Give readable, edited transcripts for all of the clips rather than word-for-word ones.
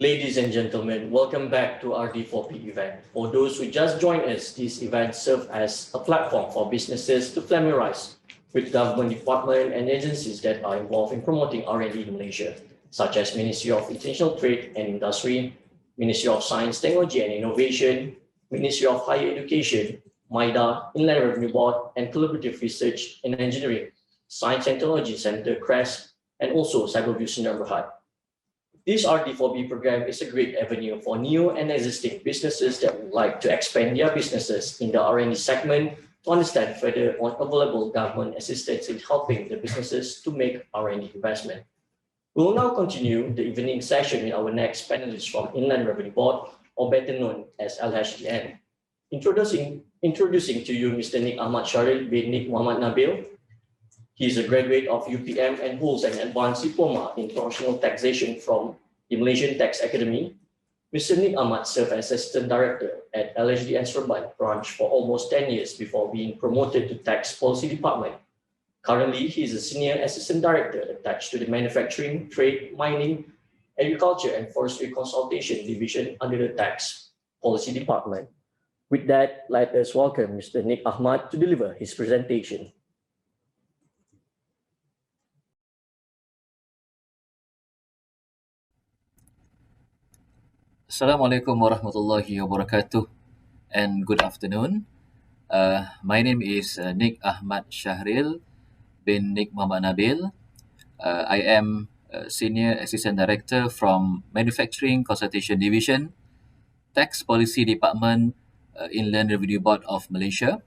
Ladies and gentlemen, welcome back to RD4B event. For those who just joined us, this event serves as a platform for businesses to familiarize with government departments and agencies that are involved in promoting R&D in Malaysia, such as Ministry of International Trade and Industry, Ministry of Science, Technology and Innovation, Ministry of Higher Education, MIDA, Inland Revenue Board, and Collaborative Research and Engineering, Science and Technology Center, CREST, and also Cyberview Sdn Bhd. This RD4B program is a great avenue for new and existing businesses that would like to expand their businesses in the R&D segment to understand further on available government assistance in helping the businesses to make R&D investment. We will now continue the evening session with our next panelist from Inland Revenue Board, or better known as LHDN. Introducing to you Mr. Nick Ahmad Sharil bin Nick Muhammad Nabil. He is a graduate of UPM and holds an advanced diploma in professional taxation from the Malaysian Tax Academy. Mr. Nick Ahmad served as Assistant Director at LHDN Serban branch for almost 10 years before being promoted to Tax Policy Department. Currently, he is a Senior Assistant Director attached to the Manufacturing, Trade, Mining, Agriculture and Forestry Consultation Division under the Tax Policy Department. With that, let us welcome Mr. Nick Ahmad to deliver his presentation. Assalamualaikum warahmatullahi wabarakatuh and good afternoon. My name is Nick Ahmad Shahril bin Nick Muhammad Nabil. I am Senior Assistant Director from Manufacturing Consultation Division, Tax Policy Department, Inland Revenue Board of Malaysia.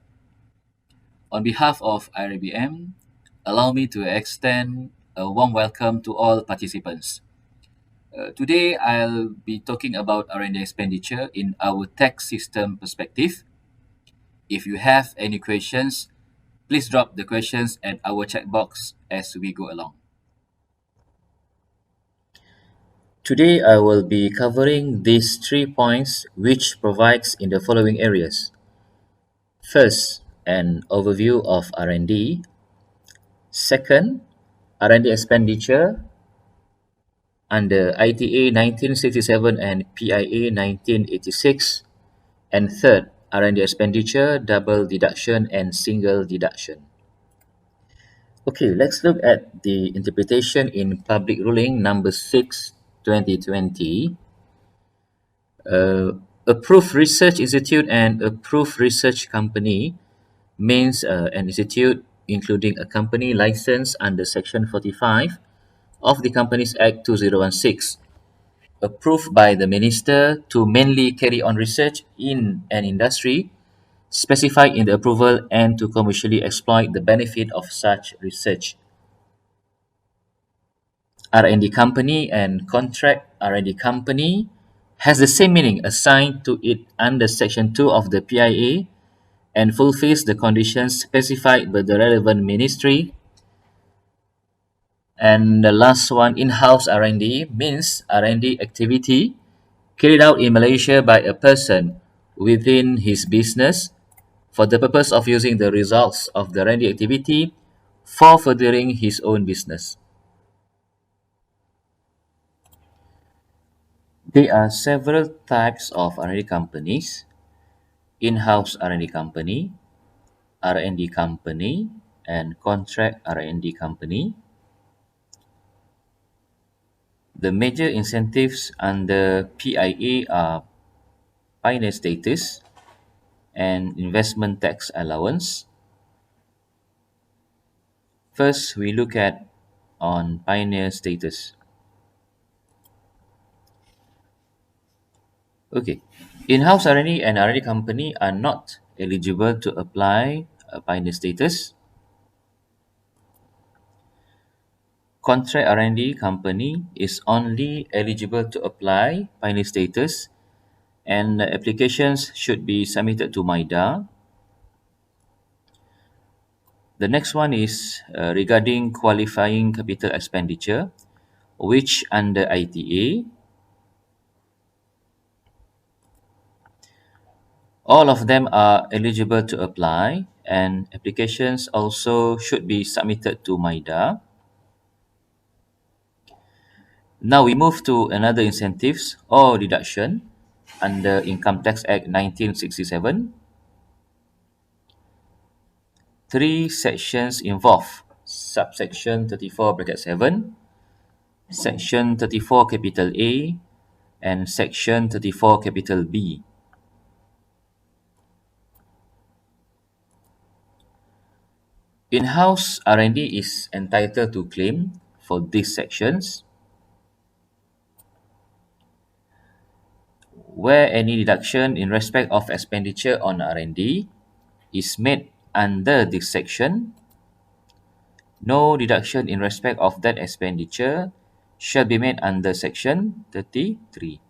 On behalf of IRBM, allow me to extend a warm welcome to all participants. Today, I'll be talking about R&D expenditure in our tax system perspective. If you have any questions, please drop the questions at our chat box as we go along. Today, I will be covering these 3 points which provides in the following areas. First, an overview of R&D. Second, R&D expenditure under ITA 1967 and PIA 1986, and third, R&D expenditure, double deduction and single deduction. Okay, let's look at the interpretation in Public Ruling number 6, 2020. Approved Research Institute and Approved Research Company means an institute including a company license under Section 45 of the Companies Act 2016, approved by the Minister to mainly carry on research in an industry specified in the approval and to commercially exploit the benefit of such research. R&D company and contract R&D company has the same meaning assigned to it under Section 2 of the PIA and fulfills the conditions specified by the relevant ministry. And the last one, in-house R&D, means R&D activity carried out in Malaysia by a person within his business for the purpose of using the results of the R&D activity for furthering his own business. There are several types of R&D companies: in-house R&D company, R&D company, and contract R&D company. The major incentives under PIA are pioneer status and investment tax allowance. First, we look at on pioneer status. Okay, in-house R&D and R&D company are not eligible to apply a pioneer status. Contract R&D company is only eligible to apply pioneer status, and applications should be submitted to MIDA. The next one is regarding qualifying capital expenditure, which under ITA, all of them are eligible to apply, and applications also should be submitted to MIDA. Now we move to another incentives or deduction under Income Tax Act 1967. Three sections involved: subsection 34 bracket 7, section 34 capital A, and section 34 capital B. In-house R&D is entitled to claim for these sections where any deduction in respect of expenditure on R&D is made under this section. No deduction in respect of that expenditure shall be made under section 33.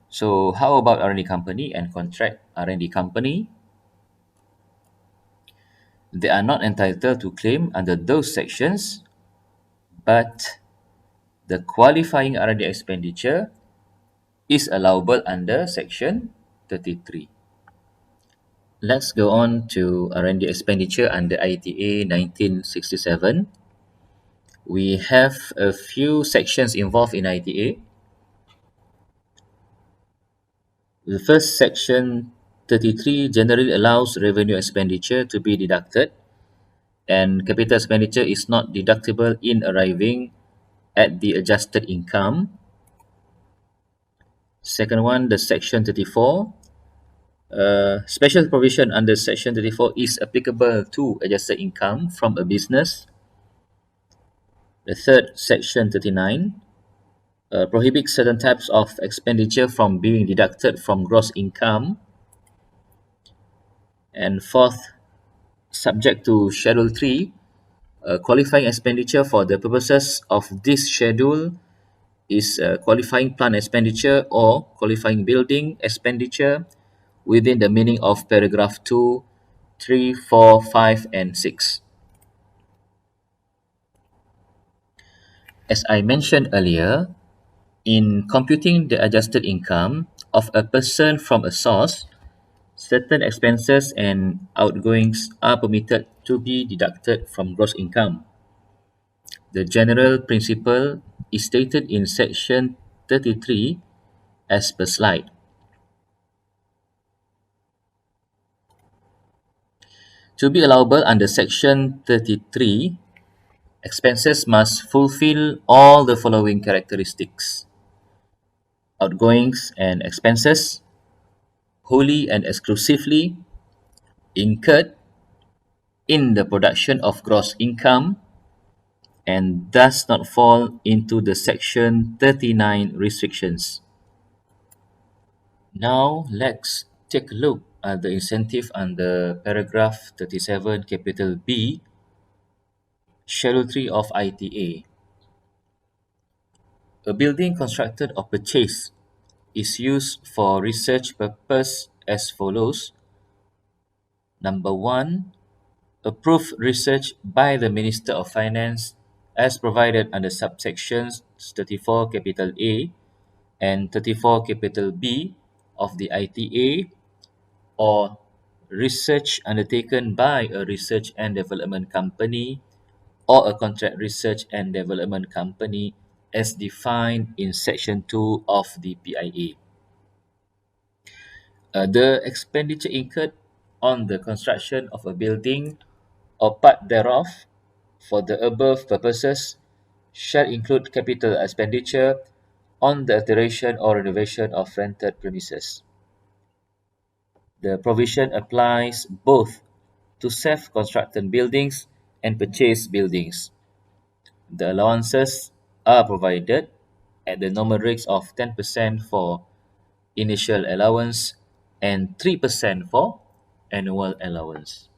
So how about R&D company and contract R&D company? They are not entitled to claim under those sections, but the qualifying R&D expenditure is allowable under section 33. Let's go on to R&D expenditure under ITA 1967. We have a few sections involved in ITA. The first section 33 generally allows revenue expenditure to be deducted, and capital expenditure is not deductible in arriving at the adjusted income. Second one, the section 34. Special provision under section 34 is applicable to adjusted income from a business. The third, section 39, prohibits certain types of expenditure from being deducted from gross income. And fourth, subject to Schedule 3, qualifying expenditure for the purposes of this schedule is qualifying plant expenditure or qualifying building expenditure within the meaning of paragraph 2, 3, 4, 5, and 6. As I mentioned earlier, in computing the adjusted income of a person from a source, certain expenses and outgoings are permitted to be deducted from gross income. The general principle is stated in section 33 as per slide. To be allowable under section 33, expenses must fulfill all the following characteristics: outgoings and expenses wholly and exclusively incurred in the production of gross income and does not fall into the section 39 restrictions. Now let's take a look at the incentive under paragraph 37 capital B, schedule 3 of ITA. A building constructed or purchased is used for research purpose as follows. Number 1, approved research by the Minister of Finance as provided under subsections 34 capital A and 34 capital B of the ITA, or research undertaken by a research and development company or a contract research and development company as defined in section 2 of the PIA. The expenditure incurred on the construction of a building or part thereof for the above purposes shall include capital expenditure on the alteration or renovation of rented premises. The provision applies both to self-constructed buildings and purchased buildings. The allowances are provided at the normal rates of 10% for initial allowance and 3% for annual allowance.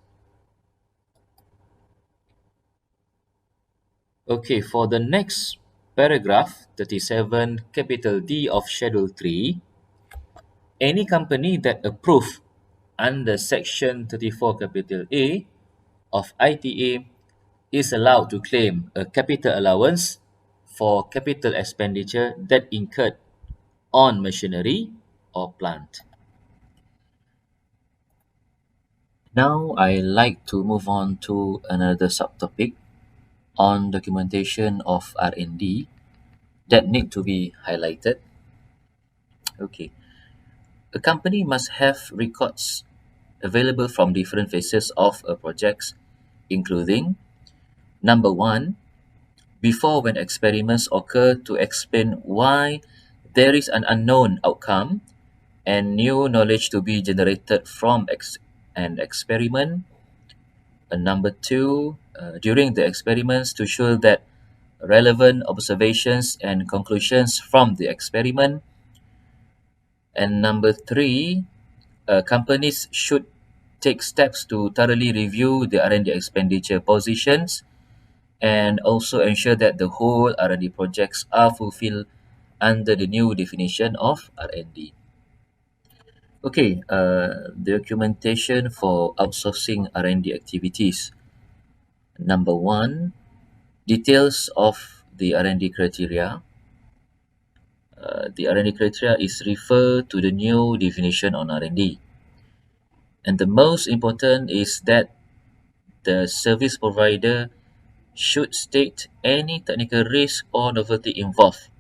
Okay, for the next paragraph, 37 capital D of Schedule 3, any company that approved under section 34 capital A of ITA is allowed to claim a capital allowance for capital expenditure that incurred on machinery or plant. Now I like to move on to another subtopic, on documentation of R&D that need to be highlighted. Okay, a company must have records available from different phases of a project, including number one, before when experiments occur to explain why there is an unknown outcome and new knowledge to be generated from an experiment. And number two, during the experiments to show that relevant observations and conclusions from the experiment. And number three, companies should take steps to thoroughly review the R&D expenditure positions and also ensure that the whole R&D projects are fulfilled under the new definition of R&D. Okay, documentation for outsourcing R&D activities. Number one, details of the R&D criteria. The R&D criteria is refer to the new definition on R&D. And the most important is that the service provider should state any technical risk or novelty involved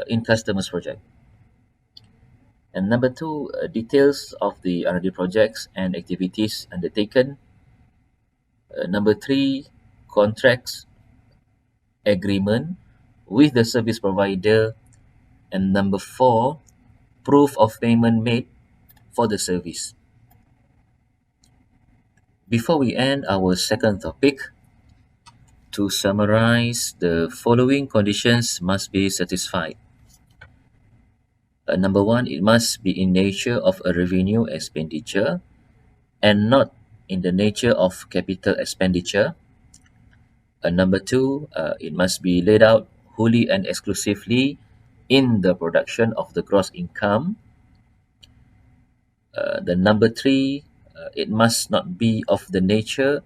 in customer's project. And number two, details of the R&D projects and activities undertaken. Number three, contracts, agreement with the service provider. And number four, proof of payment made for the service. Before we end our second topic, to summarize, the following conditions must be satisfied. Number one, it must be in nature of a revenue expenditure and not in the nature of capital expenditure. Number two, it must be laid out wholly and exclusively in the production of the gross income. The number three, it must not be of the nature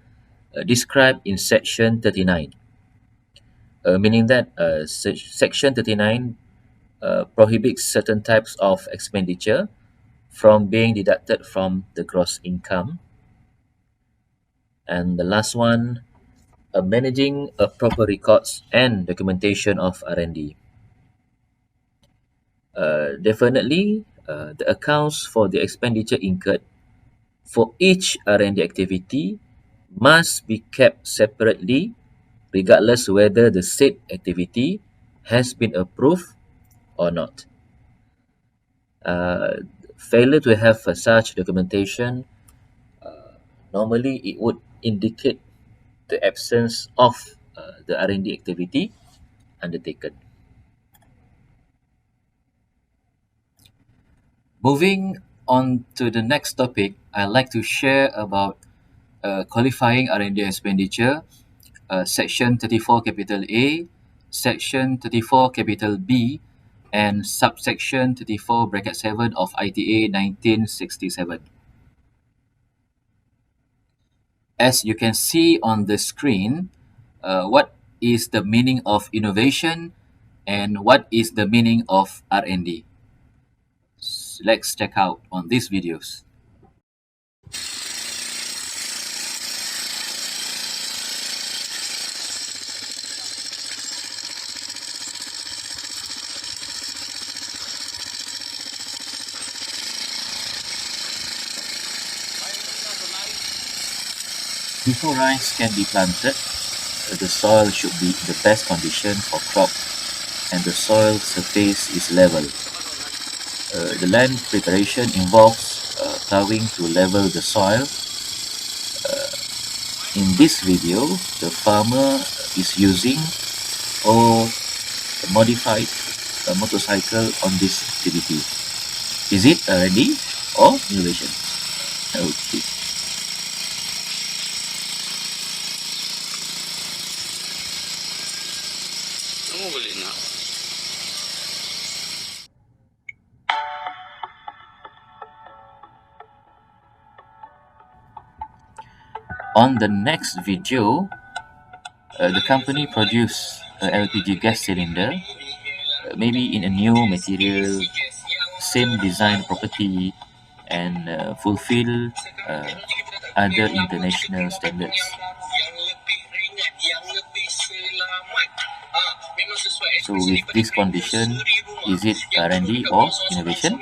described in section 39, meaning that section 39 prohibits certain types of expenditure from being deducted from the gross income. And the last one, managing proper records and documentation of R&D. Definitely, the accounts for the expenditure incurred for each R&D activity must be kept separately, regardless whether the said activity has been approved or not. Failure to have such documentation, normally it would indicate the absence of the R&D activity undertaken. Moving on to the next topic, I'd like to share about qualifying R&D expenditure, section 34 capital A, section 34 capital B, and subsection 34 bracket 7 of ITA 1967. As you can see on the screen, what is the meaning of innovation and what is the meaning of R&D? Let's check out on these videos. Before rice can be planted, the soil should be in the best condition for crop and the soil surface is level. The land preparation involves plowing to level the soil. In this video, the farmer is using or modified a motorcycle on this activity. Is it R&D or innovation? Okay. Kamu boleh nak. On the next video, the company produced a LPG gas cylinder, maybe in a new material, same design property, and fulfill other international standards. So with this condition, is it R&D or innovation?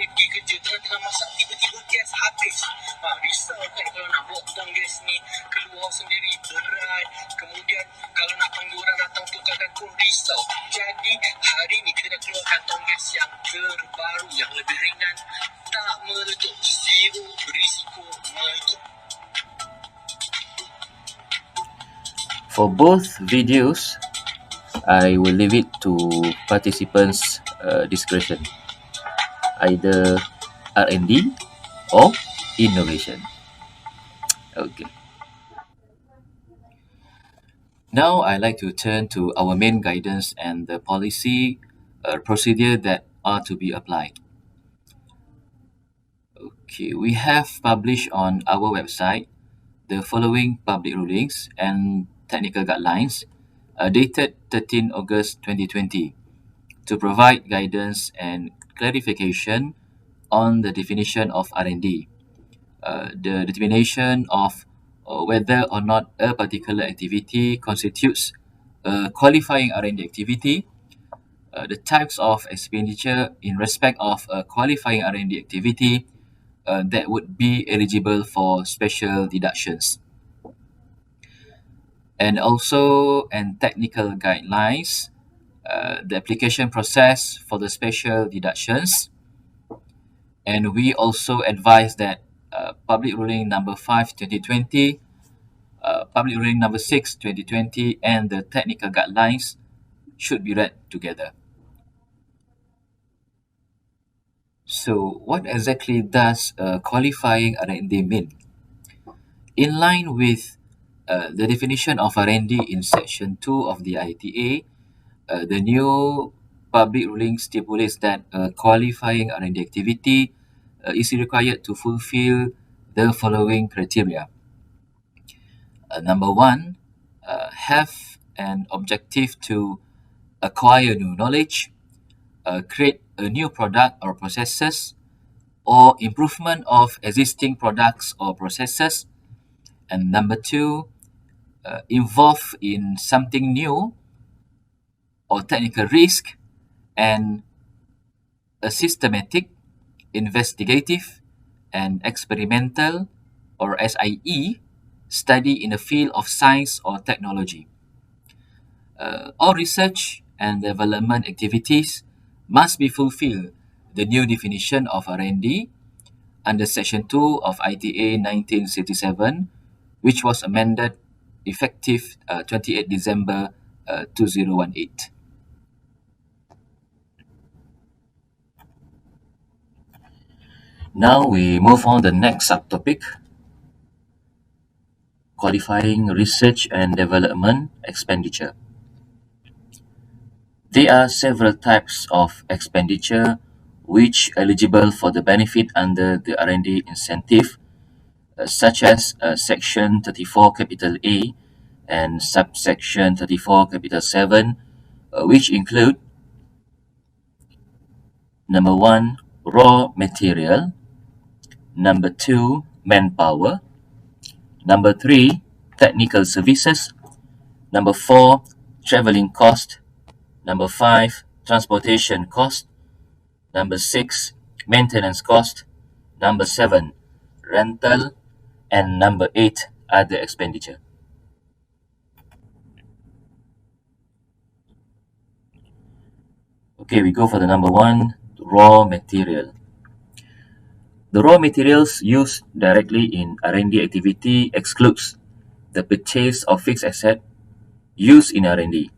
Jadi hari ni kita dah keluarkan tong gas yang terbaru, yang lebih ringan, tak meletup, zero berisiko meletup. For both videos, I will leave it to participants' discretion, either R&D or innovation. Okay. Now I'd like to turn to our main guidance and the policy procedure that are to be applied. Okay, we have published on our website the following public rulings and technical guidelines dated 13 August 2020 to provide guidance and clarification on the definition of R&D, the determination of whether or not a particular activity constitutes a qualifying R&D activity, the types of expenditure in respect of a qualifying R&D activity that would be eligible for special deductions, and also technical guidelines, the application process for the special deductions. And we also advise that Public Ruling Number 5, 2020, Public Ruling Number 6, 2020, and the technical guidelines should be read together. So what exactly does qualifying R&D mean? In line with the definition of R&D in Section 2 of the ITA, the new public ruling stipulates that a qualifying R&D activity is required to fulfill the following criteria. Number one, have an objective to acquire new knowledge, create a new product or processes, or improvement of existing products or processes. And number two, involve in something new or technical risk and a systematic, investigative, and experimental or SIE study in the field of science or technology. All research and development activities must be fulfill the new definition of R&D under Section 2 of ITA 1967, which was amended effective 28 December 2018. Now we move on to the next subtopic, qualifying research and development expenditure. There are several types of expenditure which eligible for the benefit under the R&D incentive, such as Section 34 capital A and subsection 34 capital 7, which include number one, raw material, number two, manpower, number three, technical services, number four, traveling cost, number five, transportation cost, number six, maintenance cost, number seven, rental, and number eight, other expenditure. Okay, we go for the number one, raw material. The raw materials used directly in R&D activity excludes the purchase of fixed asset used in R&D.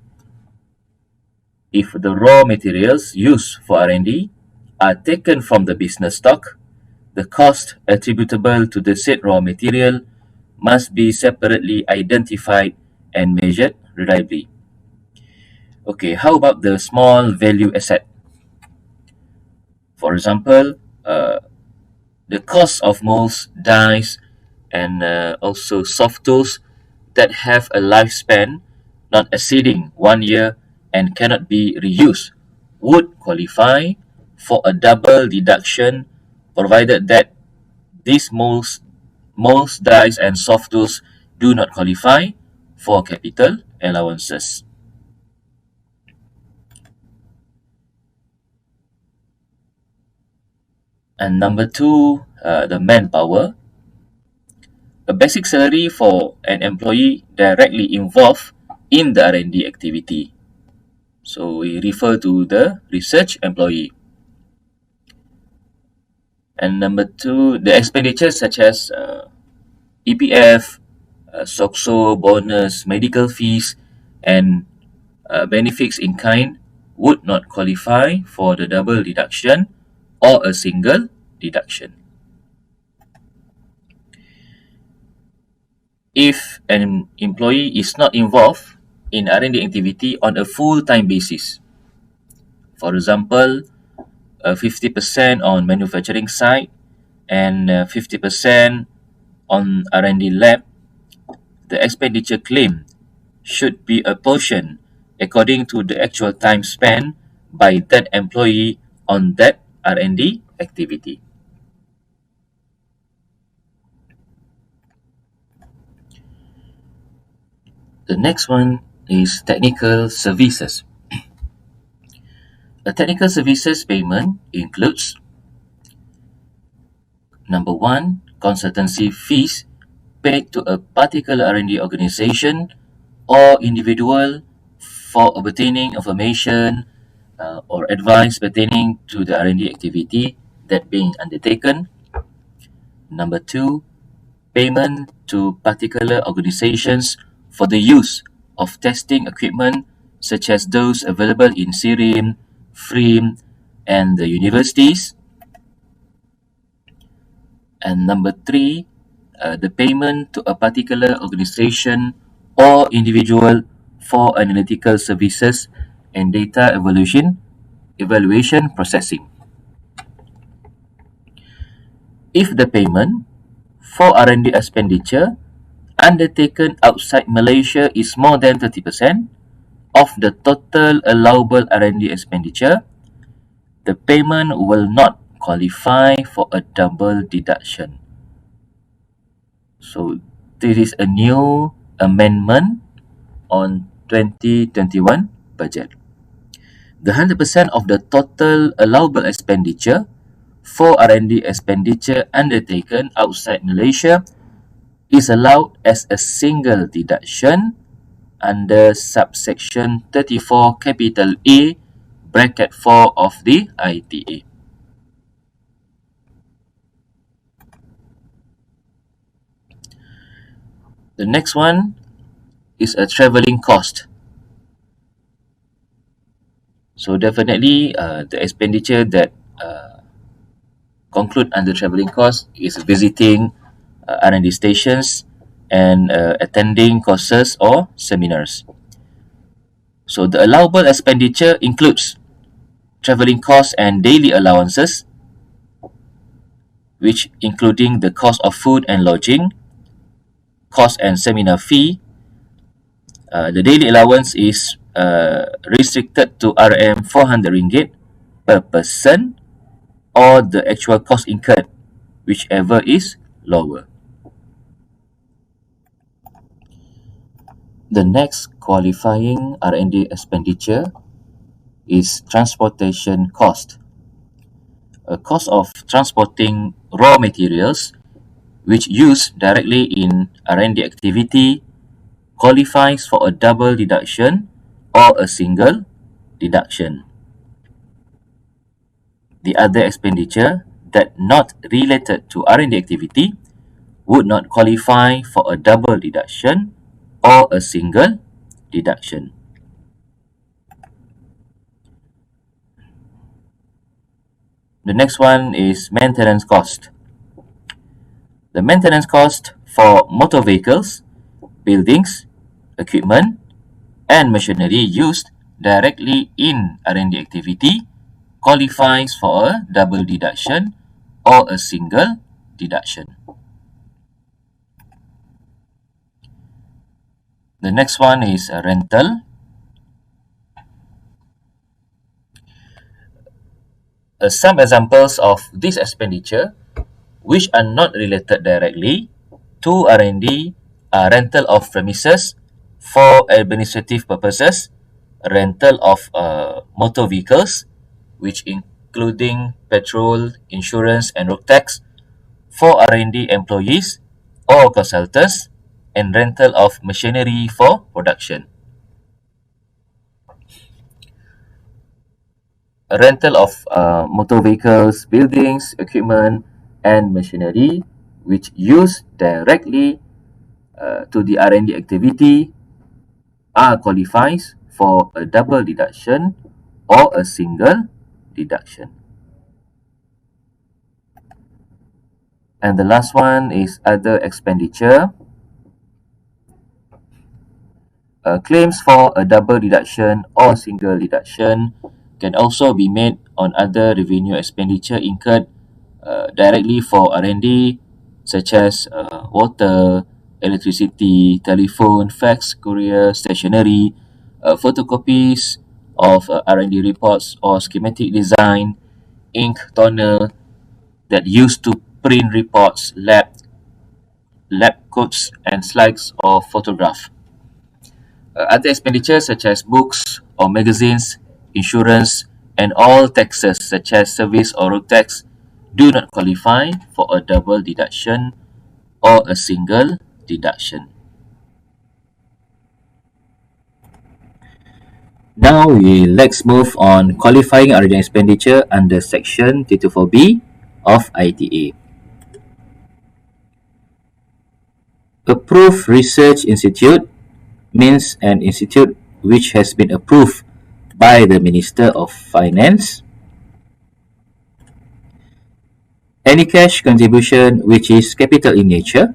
If the raw materials used for R&D are taken from the business stock, the cost attributable to the said raw material must be separately identified and measured reliably. Okay, how about the small value asset? For example, the cost of molds, dyes, and also soft tools that have a lifespan not exceeding 1 year and cannot be reused would qualify for a double deduction, provided that these molds, dyes, and soft tools do not qualify for capital allowances. And number two, the manpower. A basic salary for an employee directly involved in the R&D activity. So we refer to the research employee. And number two, the expenditures such as EPF, SOCSO, bonus, medical fees, and benefits in kind would not qualify for the double deduction or a single deduction. If an employee is not involved in R&D activity on a full-time basis, for example, 50% on manufacturing side and 50% on R&D lab, the expenditure claim should be apportioned according to the actual time spent by that employee on that R&D activity. The next one is technical services. A technical services payment includes number one, consultancy fees paid to a particular R&D organization or individual for obtaining information or advice pertaining to the R&D activity that being undertaken. Number two, payment to particular organizations for the use of testing equipment such as those available in CIRIM, FRIM, and the universities. And number three, the payment to a particular organization or individual for analytical services and data evaluation processing. If the payment for R&D expenditure undertaken outside Malaysia is more than 30% of the total allowable R&D expenditure, the payment will not qualify for a double deduction. So this is a new amendment on 2021 budget. The 100% of the total allowable expenditure for R&D expenditure undertaken outside Malaysia is allowed as a single deduction under subsection 34 capital A bracket 4 of the ITA. The next one is a travelling cost. So definitely the expenditure that conclude under travelling cost is visiting R&D stations and attending courses or seminars. So the allowable expenditure includes travelling costs and daily allowances, which including the cost of food and lodging, cost and seminar fee. The daily allowance is restricted to RM 400 ringgit per person or the actual cost incurred, whichever is lower. The next qualifying R&D expenditure is transportation cost. A cost of transporting raw materials which used directly in R&D activity qualifies for a double deduction or a single deduction. The other expenditure that not related to R&D activity would not qualify for a double deduction or a single deduction. The next one is maintenance cost. The maintenance cost for motor vehicles, buildings, equipment, and machinery used directly in R&D activity qualifies for a double deduction or a single deduction. The next one is a rental. Some examples of this expenditure which are not related directly to R&D are rental of premises for administrative purposes, rental of motor vehicles, which include including petrol, insurance, and road tax for R&D employees or consultants, and rental of machinery for production. A rental of motor vehicles, buildings, equipment, and machinery which use directly to the R&D activity are qualifies for a double deduction or a single deduction. And the last one is other expenditure. Claims for a double deduction or single deduction can also be made on other revenue expenditure incurred directly for R&D, such as water, electricity, telephone, fax, courier, stationery, photocopies of R&D reports or schematic design, ink, toner that used to print reports, lab coats, and slides or photograph. Other expenditures such as books or magazines, insurance, and all taxes such as service or road tax do not qualify for a double deduction or a single deduction. Now let's move on qualifying R&D expenditure under section 324B of ITA. Approved Research Institute means an institute which has been approved by the Minister of Finance. Any cash contribution which is capital in nature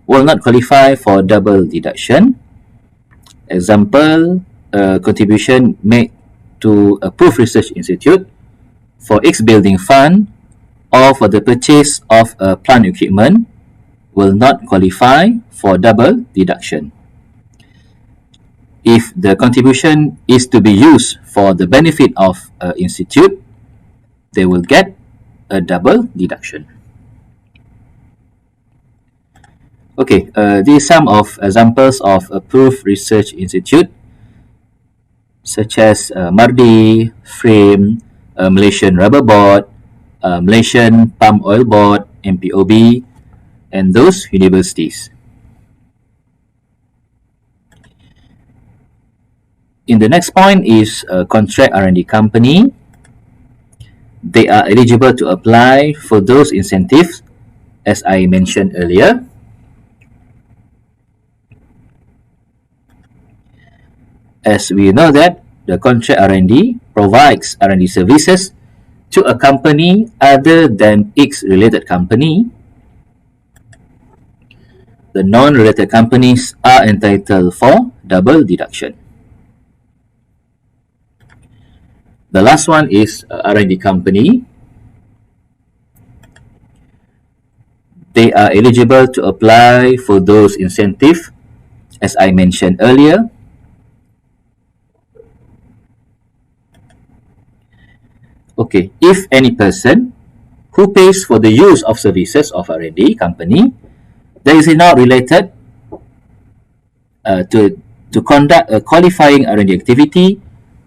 will not qualify for double deduction. Example, a contribution made to Approved Research Institute for its building fund or for the purchase of a plant equipment will not qualify for double deduction. If the contribution is to be used for the benefit of an institute, they will get a double deduction. Okay, these are some of examples of approved research institute, such as MARDI, FRAME, Malaysian Rubber Board, Malaysian Palm Oil Board, MPOB, and those universities. In the next point is a contract R&D company. They are eligible to apply for those incentives as I mentioned earlier. As we know that the contract R&D provides R&D services to a company other than its related company. The non-related companies are entitled for double deduction. The last one is R&D company. They are eligible to apply for those incentives as I mentioned earlier. Okay, if any person who pays for the use of services of R&D company that is not related to conduct a qualifying R&D activity,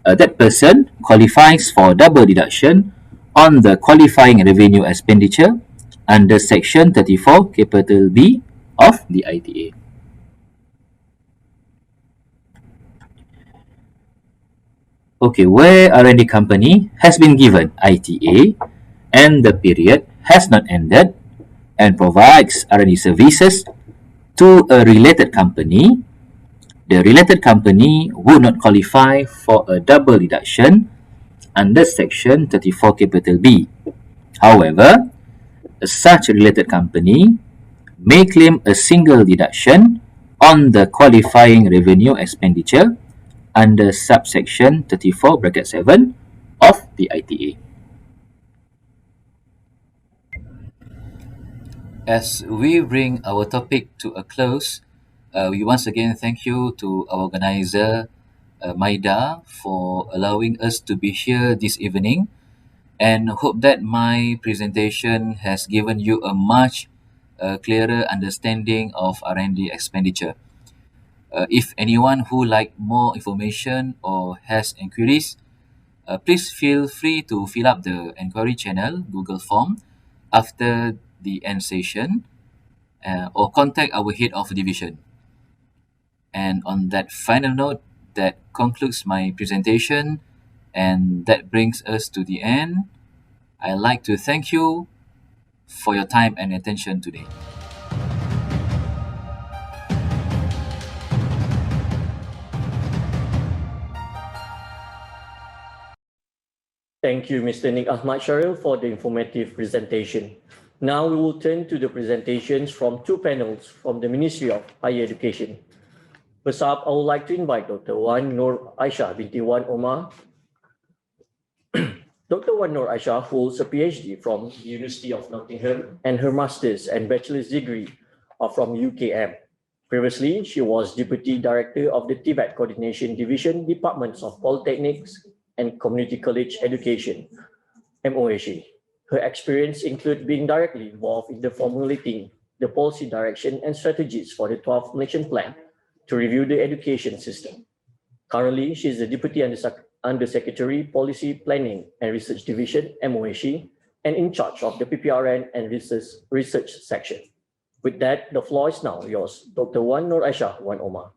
that person qualifies for double deduction on the qualifying revenue expenditure under section 34 capital B of the ITA. Okay, where R&D company has been given ITA and the period has not ended and provides R&D services to a related company, the related company would not qualify for a double deduction under section 34 capital B. However, such related company may claim a single deduction on the qualifying revenue expenditure under subsection 34 bracket 7 of the ITA. As we bring our topic to a close, we once again thank you to our organizer, Maida, for allowing us to be here this evening, and hope that my presentation has given you a much clearer understanding of R&D expenditure. If anyone who like more information or has inquiries, Please feel free to fill up the inquiry channel Google form after the end session or contact our head of division. And on that final note, that concludes my presentation, and that brings us to the end. I'd like to thank you for your time and attention today. Thank you, Mr. Nick Ahmad Sharil, for the informative presentation. Now we will turn to the presentations from two panels from the Ministry of Higher Education. First up, I would like to invite Dr. Wan Nur Aisha binti Wan Omar. Dr. Wan Nur Aisha holds a PhD from the University of Nottingham, and her master's and bachelor's degree are from UKM. Previously, she was Deputy Director of the Tibet Coordination Division, Departments of Polytechnics and Community College Education, MOHE. Her experience includes being directly involved in the formulating the policy direction and strategies for the 12th Malaysian Plan to review the education system. Currently, she is the Deputy Undersecretary, Policy Planning and Research Division, MOHE, and in charge of the PPRN and Research Section. With that, the floor is now yours, Dr. Wan Nur Aisha Wan Omar.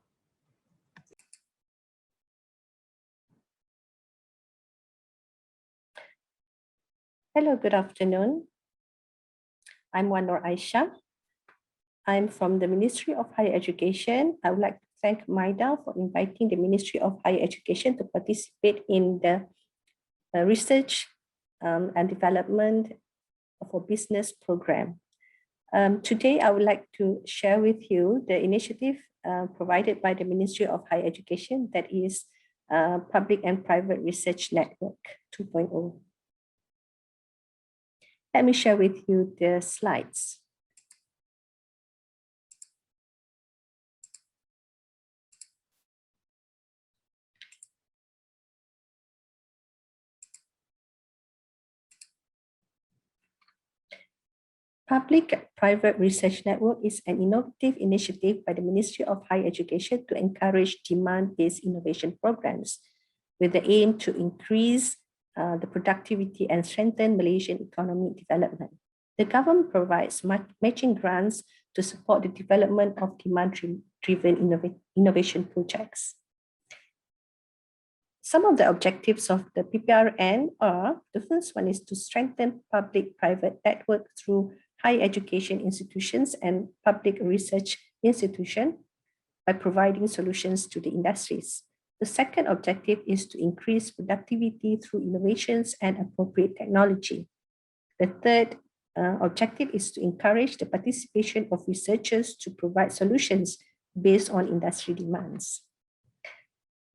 Hello, good afternoon. I'm Wan Nur Aisha. I'm from the Ministry of Higher Education. I would like to thank MIDA for inviting the Ministry of Higher Education to participate in the research and development for business program. Today, I would like to share with you the initiative provided by the Ministry of Higher Education, that is Public and Private Research Network 2.0. Let me share with you the slides. Public-Private Research Network is an innovative initiative by the Ministry of Higher Education to encourage demand-based innovation programs with the aim to increase the productivity and strengthen Malaysian economic development. The government provides matching grants to support the development of demand-driven innovation projects. Some of the objectives of the PPRN are, the first one is to strengthen public-private network through higher education institutions and public research institutions by providing solutions to the industries. The second objective is to increase productivity through innovations and appropriate technology. The third objective is to encourage the participation of researchers to provide solutions based on industry demands.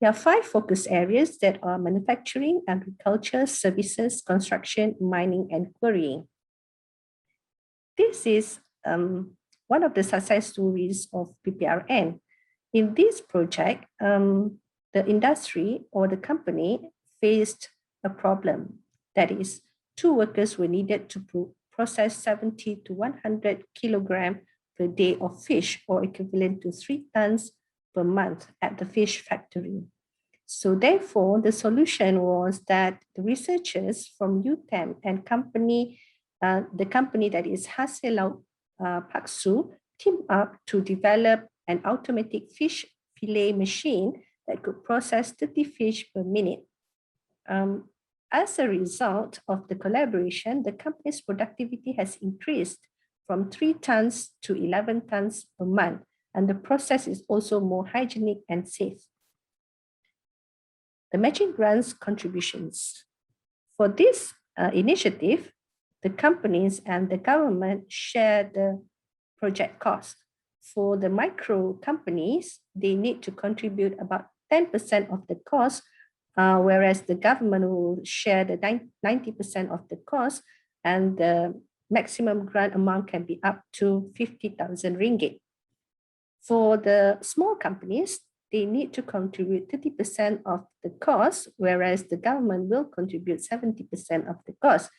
There are 5 focus areas that are manufacturing, agriculture, services, construction, mining, and quarrying. This is one of the success stories of PPRN. In this project, the industry or the company faced a problem. That is, 2 workers were needed to process 70 to 100 kilograms per day of fish, or equivalent to 3 tons per month at the fish factory. So therefore, the solution was that the researchers from UTEM and the company that is Hasil Laut Paksu teamed up to develop an automatic fish fillet machine that could process 30 fish per minute. As a result of the collaboration, the company's productivity has increased from 3 tons to 11 tons per month, and the process is also more hygienic and safe. The matching grants contributions. For this initiative, the companies and the government share the project cost. For the micro companies, they need to contribute about 10% of the cost, whereas the government will share the 90% of the cost, and the maximum grant amount can be up to 50,000 ringgit. For the small companies, they need to contribute 30% of the cost, whereas the government will contribute 70% of the cost,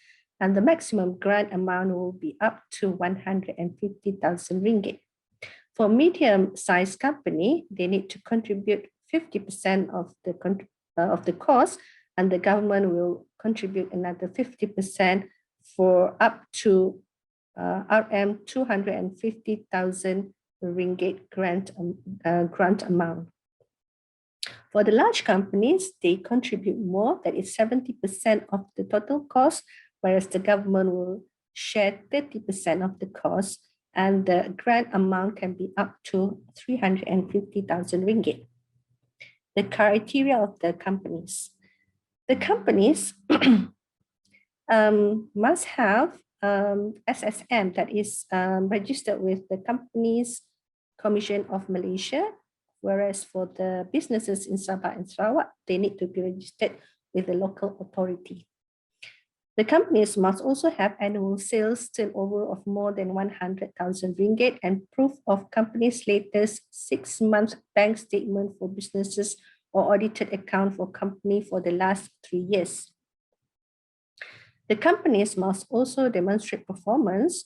and the maximum grant amount will be up to 150,000 ringgit. For medium-sized company, they need to contribute 50% of the cost, and the government will contribute another 50% for up to RM 250,000 ringgit grant amount. For the large companies, they contribute more, that is 70% of the total cost, whereas the government will share 30% of the cost, and the grant amount can be up to 350,000 ringgit. The criteria of the companies. The companies must have SSM, that is registered with the Companies Commission of Malaysia, whereas for the businesses in Sabah and Sarawak, they need to be registered with the local authority. The companies must also have annual sales turnover of more than 100,000 ringgit and proof of company's latest 6-month bank statement for businesses or audited account for company for the last 3 years. The companies must also demonstrate performance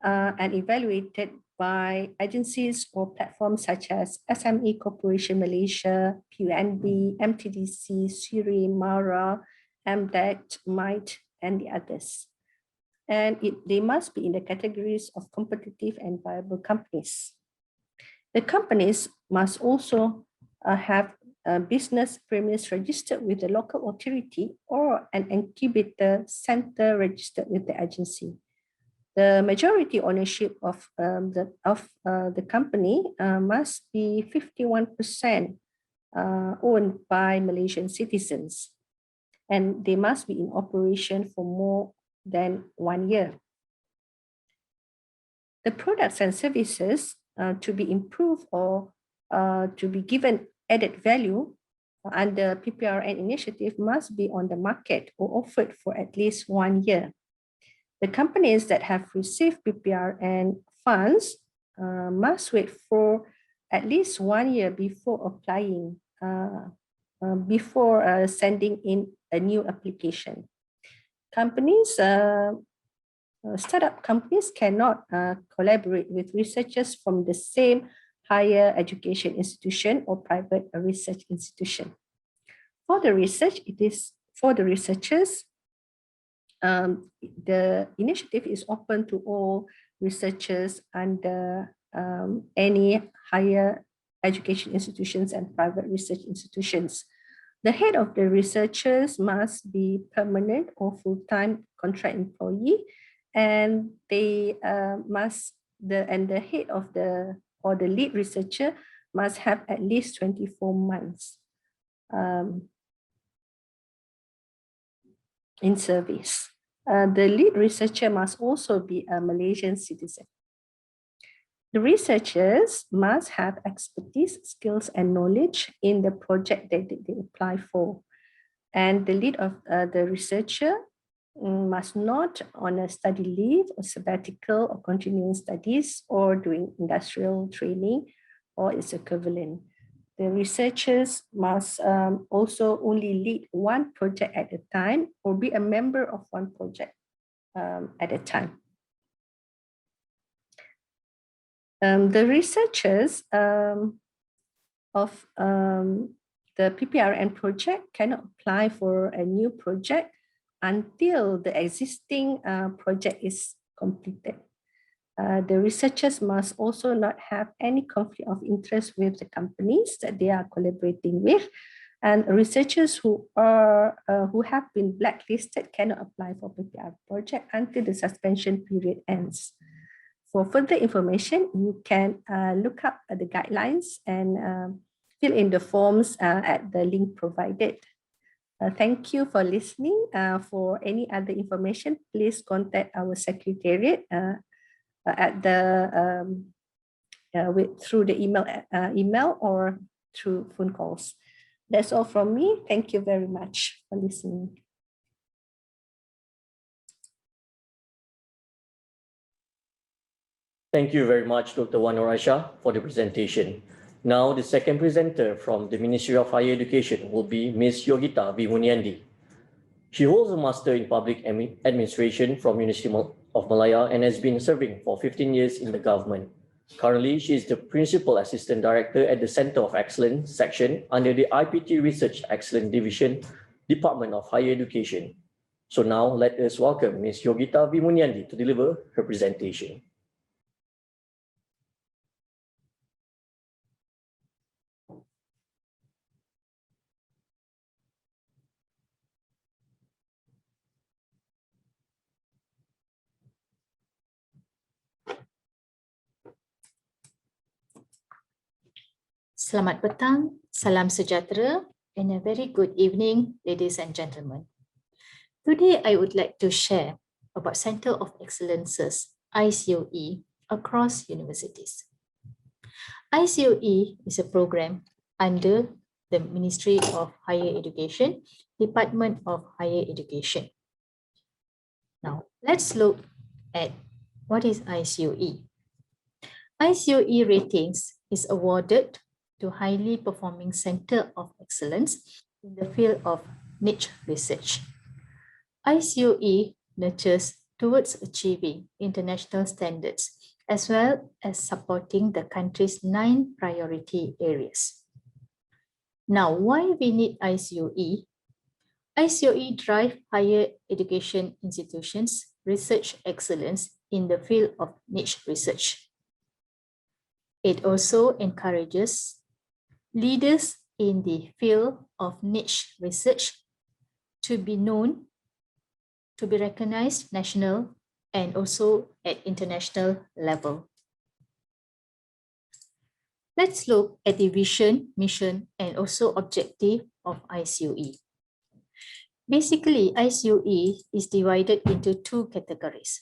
and evaluated by agencies or platforms such as SME Corporation Malaysia, PUNB, MTDC, SIRI, MARA, MDEC, MITE, and the others. And they must be in the categories of competitive and viable companies. The companies must also have a business premise registered with the local authority or an incubator center registered with the agency. The majority ownership of the company must be 51% owned by Malaysian citizens, and they must be in operation for more than 1 year. The products and services to be improved or to be given added value under PPRN initiative must be on the market or offered for at least 1 year. The companies that have received PPRN funds must wait for at least 1 year before applying, before sending in a new application. Companies, startup companies cannot collaborate with researchers from the same higher education institution or private research institution. For the research, it is for the researchers. The initiative is open to all researchers under any higher education institutions and private research institutions. The head of the researchers must be permanent or full-time contract employee, and they the head of the lead researcher must have at least 24 months in service. The lead researcher must also be a Malaysian citizen. The researchers must have expertise, skills, and knowledge in the project that they apply for. And the lead of the researcher must not on a study leave or sabbatical or continuing studies or doing industrial training or its equivalent. The researchers must also only lead one project at a time or be a member of one project at a time. The researchers of the PPRN project cannot apply for a new project until the existing project is completed. The researchers must also not have any conflict of interest with the companies that they are collaborating with, and researchers who have been blacklisted cannot apply for PPR project until the suspension period ends. For further information, you can look up the guidelines and fill in the forms at the link provided. Thank you for listening. For any other information, please contact our secretariat at the through the email or through phone calls. That's all from me. Thank you very much for listening. Thank you very much, Dr. Wan Nur Aisha, for the presentation. Now, the second presenter from the Ministry of Higher Education will be Ms. Yogita V. Muniandi. She holds a Master in Public Administration from University of Malaya and has been serving for 15 years in the government. Currently, she is the Principal Assistant Director at the Centre of Excellence section under the IPT Research Excellence Division, Department of Higher Education. So now let us welcome Ms. Yogita Vimunyandi to deliver her presentation. Selamat petang, salam sejahtera, and a very good evening, ladies and gentlemen. Today, I would like to share about Center of Excellences, ICOE, across universities. ICOE is a program under the Ministry of Higher Education, Department of Higher Education. Now, let's look at what is ICOE. ICOE ratings is awarded to highly performing center of excellence in the field of niche research. ICOE nurtures towards achieving international standards as well as supporting the country's 9 priority areas. Now, why we need ICOE? ICOE drive higher education institutions' research excellence in the field of niche research. It also encourages leaders in the field of niche research to be known, to be recognized national and also at international level. Let's look at the vision, mission, and also objective of ICOE. Basically, ICOE is divided into 2 categories,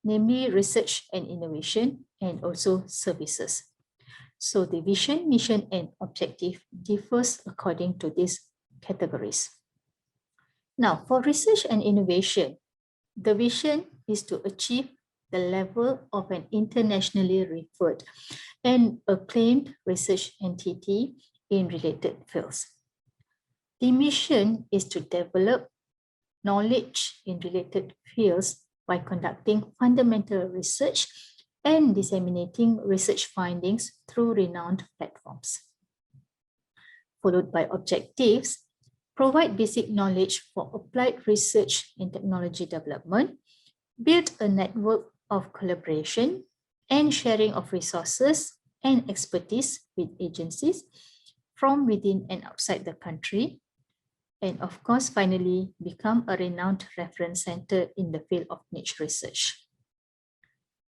namely research and innovation and also services. So the vision, mission, and objective differs according to these categories. Now, for research and innovation, the vision is to achieve the level of an internationally referred and acclaimed research entity in related fields. The mission is to develop knowledge in related fields by conducting fundamental research and disseminating research findings through renowned platforms. Followed by objectives, provide basic knowledge for applied research and technology development, build a network of collaboration and sharing of resources and expertise with agencies from within and outside the country, and of course, finally, become a renowned reference center in the field of niche research.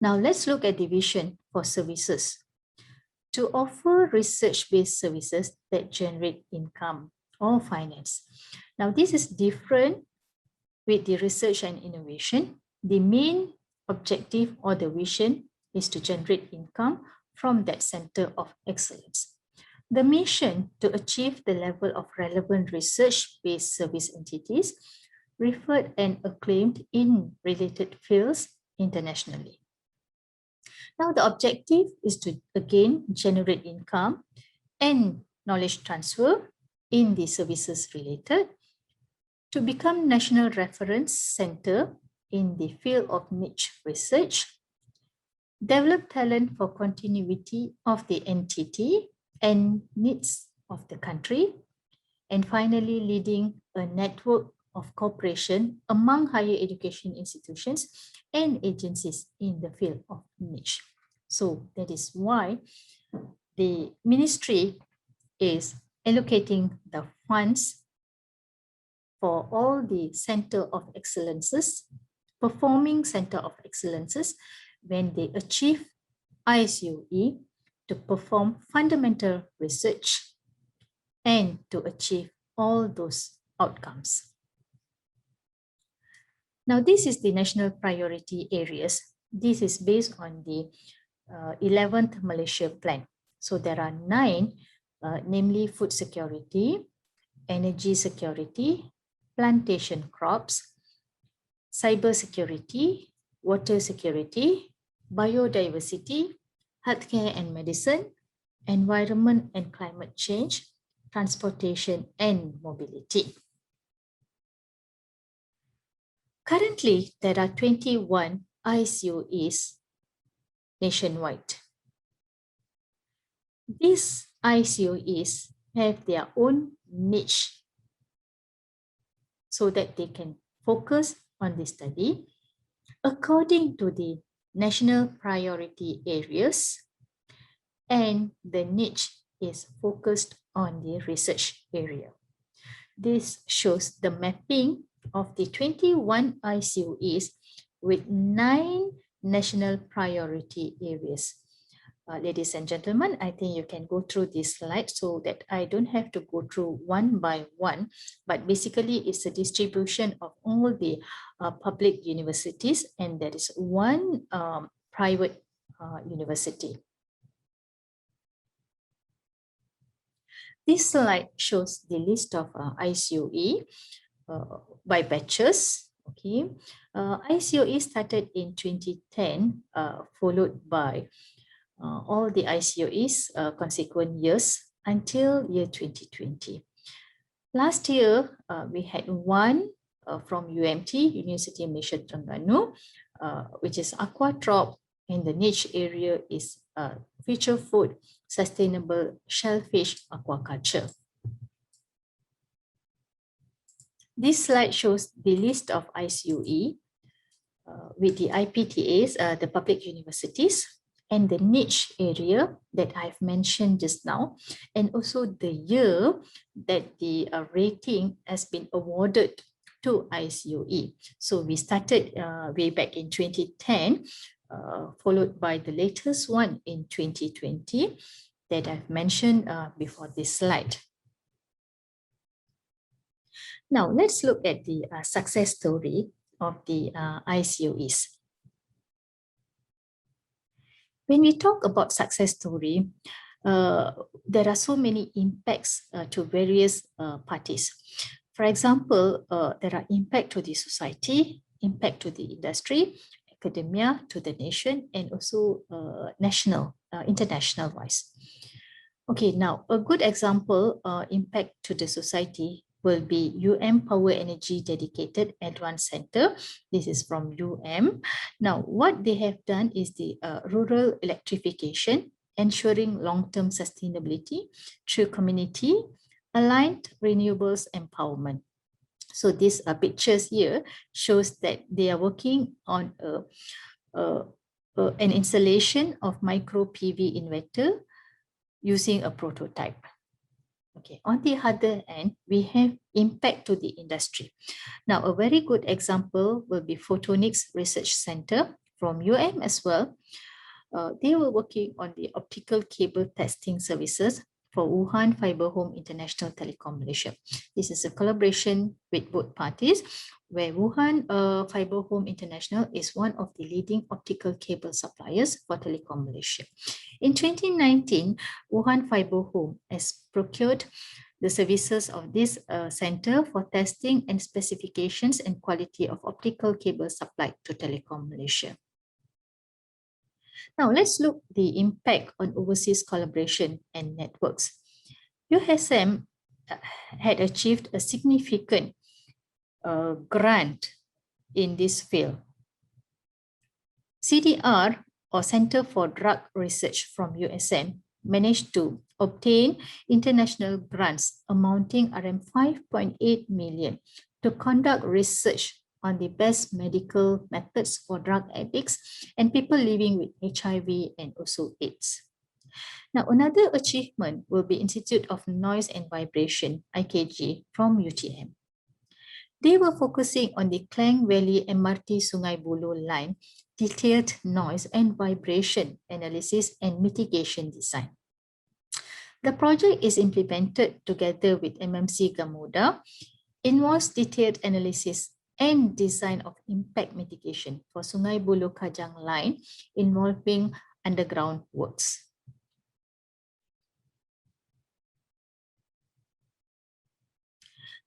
Now let's look at the vision for services. To offer research-based services that generate income or finance. Now this is different with the research and innovation. The main objective or the vision is to generate income from that center of excellence. The mission to achieve the level of relevant research-based service entities referred and acclaimed in related fields internationally. Now, the objective is to again generate income and knowledge transfer in the services related, to become national reference center in the field of niche research, develop talent for continuity of the entity and needs of the country, and finally leading a network of cooperation among higher education institutions and agencies in the field of niche. So that is why the ministry is allocating the funds for all the center of excellences, performing center of excellences, when they achieve ICOE to perform fundamental research and to achieve all those outcomes. Now, this is the national priority areas. This is based on the 11th Malaysia Plan. So there are 9, namely food security, energy security, plantation crops, cyber security, water security, biodiversity, healthcare and medicine, environment and climate change, transportation and mobility. Currently, there are 21 ICOEs nationwide. These ICOEs have their own niche so that they can focus on the study according to the national priority areas, and the niche is focused on the research area. This shows the mapping of the 21 ICOEs with 9 national priority areas. Ladies and gentlemen, I think you can go through this slide so that I don't have to go through one by one, but basically it's a distribution of all the public universities, and there is one private university. This slide shows the list of ICOE by batches. Okay, ICOE started in 2010, followed by all the ICOEs consequent years until year 2020. Last year, we had one from UMT, University of Malaysia Terengganu, which is Aquatrop, and the niche area is future food, sustainable shellfish aquaculture. This slide shows the list of ICOE with the IPTAs, the public universities, and the niche area that I've mentioned just now, and also the year that the rating has been awarded to ICOE. So we started way back in 2010, followed by the latest one in 2020 that I've mentioned before this slide. Now let's look at the success story of the ICOEs. When we talk about success story, there are so many impacts to various parties. For example, there are impact to the society, impact to the industry, academia, to the nation, and also national, international wise. Okay, now a good example impact to the society will be Power Energy Dedicated Advanced Center. This is from Now, what they have done is the rural electrification, ensuring long-term sustainability through community aligned renewables empowerment. So these pictures here shows that they are working on an installation of micro PV inverter using a prototype. Okay, on the other hand, we have impact to the industry. Now, a very good example will be Photonics Research Center from as well. They were working on the optical cable testing services for Wuhan Fiber Home International Telecom Malaysia. This is a collaboration with both parties, where Wuhan Fiber Home International is one of the leading optical cable suppliers for Telecom Malaysia. In 2019, Wuhan Fiber Home has procured the services of this center for testing and specifications and quality of optical cable supplied to Telecom Malaysia. Now let's look the impact on overseas collaboration and networks. USM had achieved a significant grant in this field. CDR, or Center for Drug Research from USM, managed to obtain international grants amounting around 5.8 million to conduct research on the best medical methods for drug addicts and people living with HIV and also AIDS. Now, another achievement will be Institute of Noise and Vibration, IKG, from UTM. They were focusing on the Klang Valley MRT Sungai Buloh line, detailed noise and vibration analysis and mitigation design. The project is implemented together with MMC Gamoda, involves detailed analysis and design of impact mitigation for Sungai Buloh Kajang line involving underground works.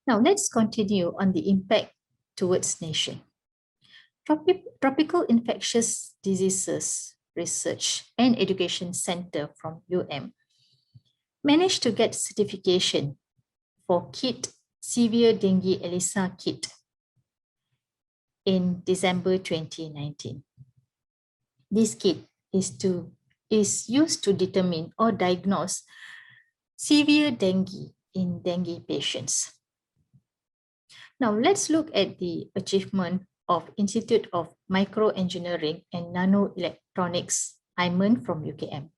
Now let's continue on the impact towards nation. Tropical Infectious Diseases Research and Education Center from managed to get certification for kit Severe Dengue ELISA kit in December 2019. This kit is used to determine or diagnose severe dengue in dengue patients. Now let's look at the achievement of Institute of Microengineering and Nanoelectronics, IMEN from UKM.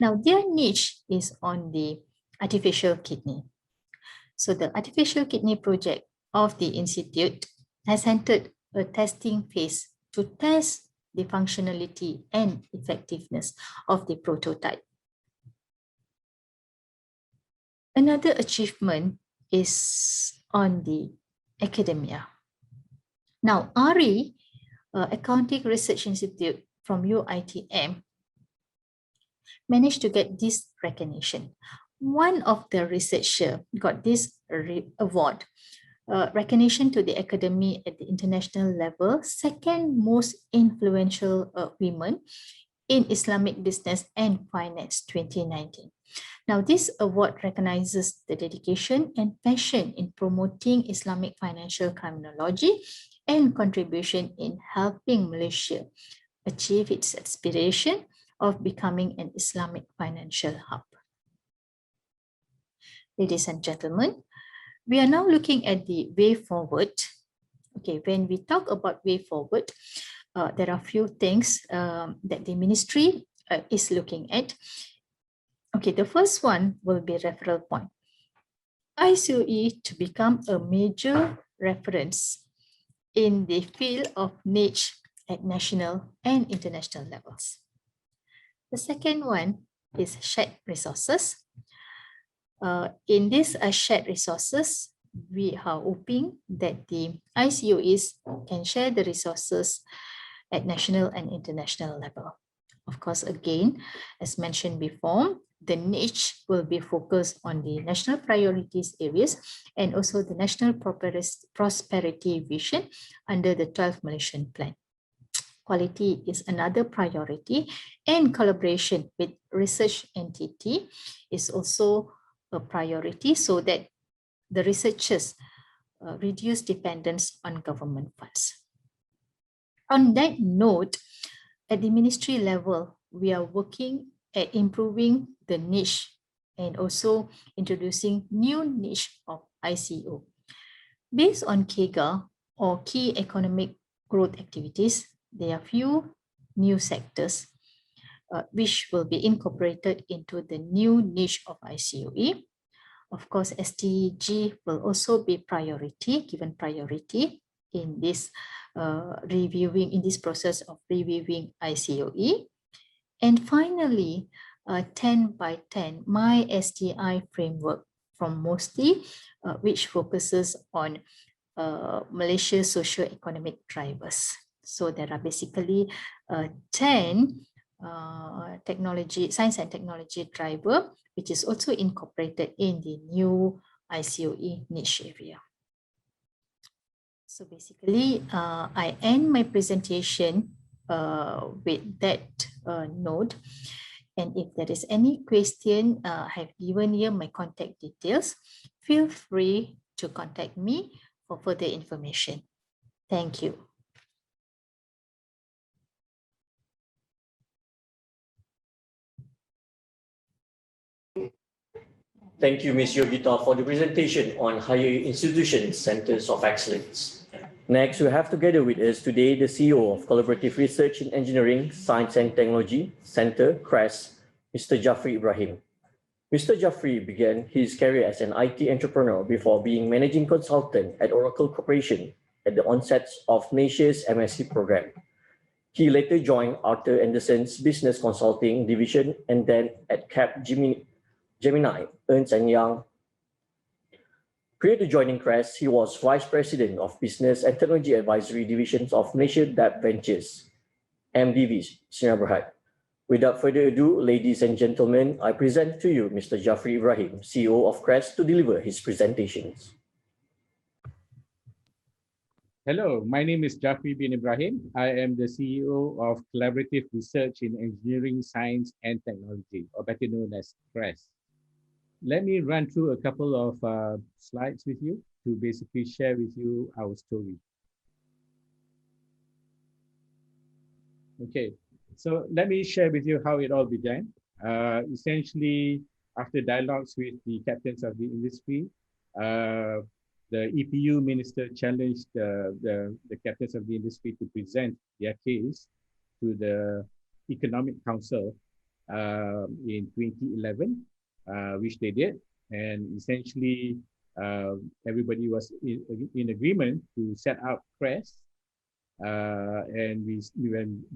Now their niche is on the artificial kidney. So the artificial kidney project of the institute has entered a testing phase to test the functionality and effectiveness of the prototype. Another achievement is on the academia. Now, ARI, Accounting Research Institute from UITM, managed to get this recognition. One of the researchers got this award, recognition to the academy at the international level, second most influential women in Islamic business and finance 2019. Now, this award recognizes the dedication and passion in promoting Islamic financial criminology and contribution in helping Malaysia achieve its aspiration of becoming an Islamic financial hub. Ladies and gentlemen, we are now looking at the way forward. Okay, when we talk about way forward, there are a few things that the ministry is looking at. Okay, the first one will be referral point. ICOE to become a major reference in the field of niche at national and international levels. The second one is shared resources. In this shared resources, we are hoping that the ICOEs can share the resources at national and international level. Of course, again, as mentioned before, the niche will be focused on the national priorities areas and also the national prosperity vision under the 12th Malaysian Plan. Quality is another priority, and collaboration with research entity is also a priority so that the researchers reduce dependence on government funds. On that note, at the ministry level, we are working at improving the niche and also introducing new niche of ICO. Based on KEGA or Key Economic Growth Activities, there are few new sectors which will be incorporated into the new niche of ICOE. Of course, SDG will also be given priority in this in this process of reviewing ICOE. And finally, 10 by 10, my SDI framework from MOSTI, which focuses on Malaysia's socio-economic drivers. So there are basically 10 science and technology driver, which is also incorporated in the new ICOE niche area. So basically, I end my presentation with that note. And if there is any question, I have given here my contact details. Feel free to contact me for further information. Thank you. Thank you, Ms. Yogita, for the presentation on Higher Institutions Centers of Excellence. Next, we have together with us today the CEO of Collaborative Research in Engineering, Science and Technology Center, CRES, Mr. Jafri Ibrahim. Mr. Jafri began his career as an IT entrepreneur before being managing consultant at Oracle Corporation at the onset of Malaysia's MSc program. He later joined Arthur Andersen's business consulting division and then at Capgemini, Ernst & Young. Prior to joining CRES, he was Vice President of Business and Technology Advisory Divisions of Malaysia Debt Ventures, MDV, Sdn Bhd. Without further ado, ladies and gentlemen, I present to you Mr. Jafri Ibrahim, CEO of CRES, to deliver his presentations. Hello, my name is Jafri bin Ibrahim. I am the CEO of Collaborative Research in Engineering, Science and Technology, or better known as CRES. Let me run through a couple of slides with you to basically share with you our story. Okay, so let me share with you how it all began. Essentially, after dialogues with the captains of the industry, the EPU minister challenged the captains of the industry to present their case to the Economic Council in 2011, which they did. And essentially, everybody was in agreement to set up CRESS, and we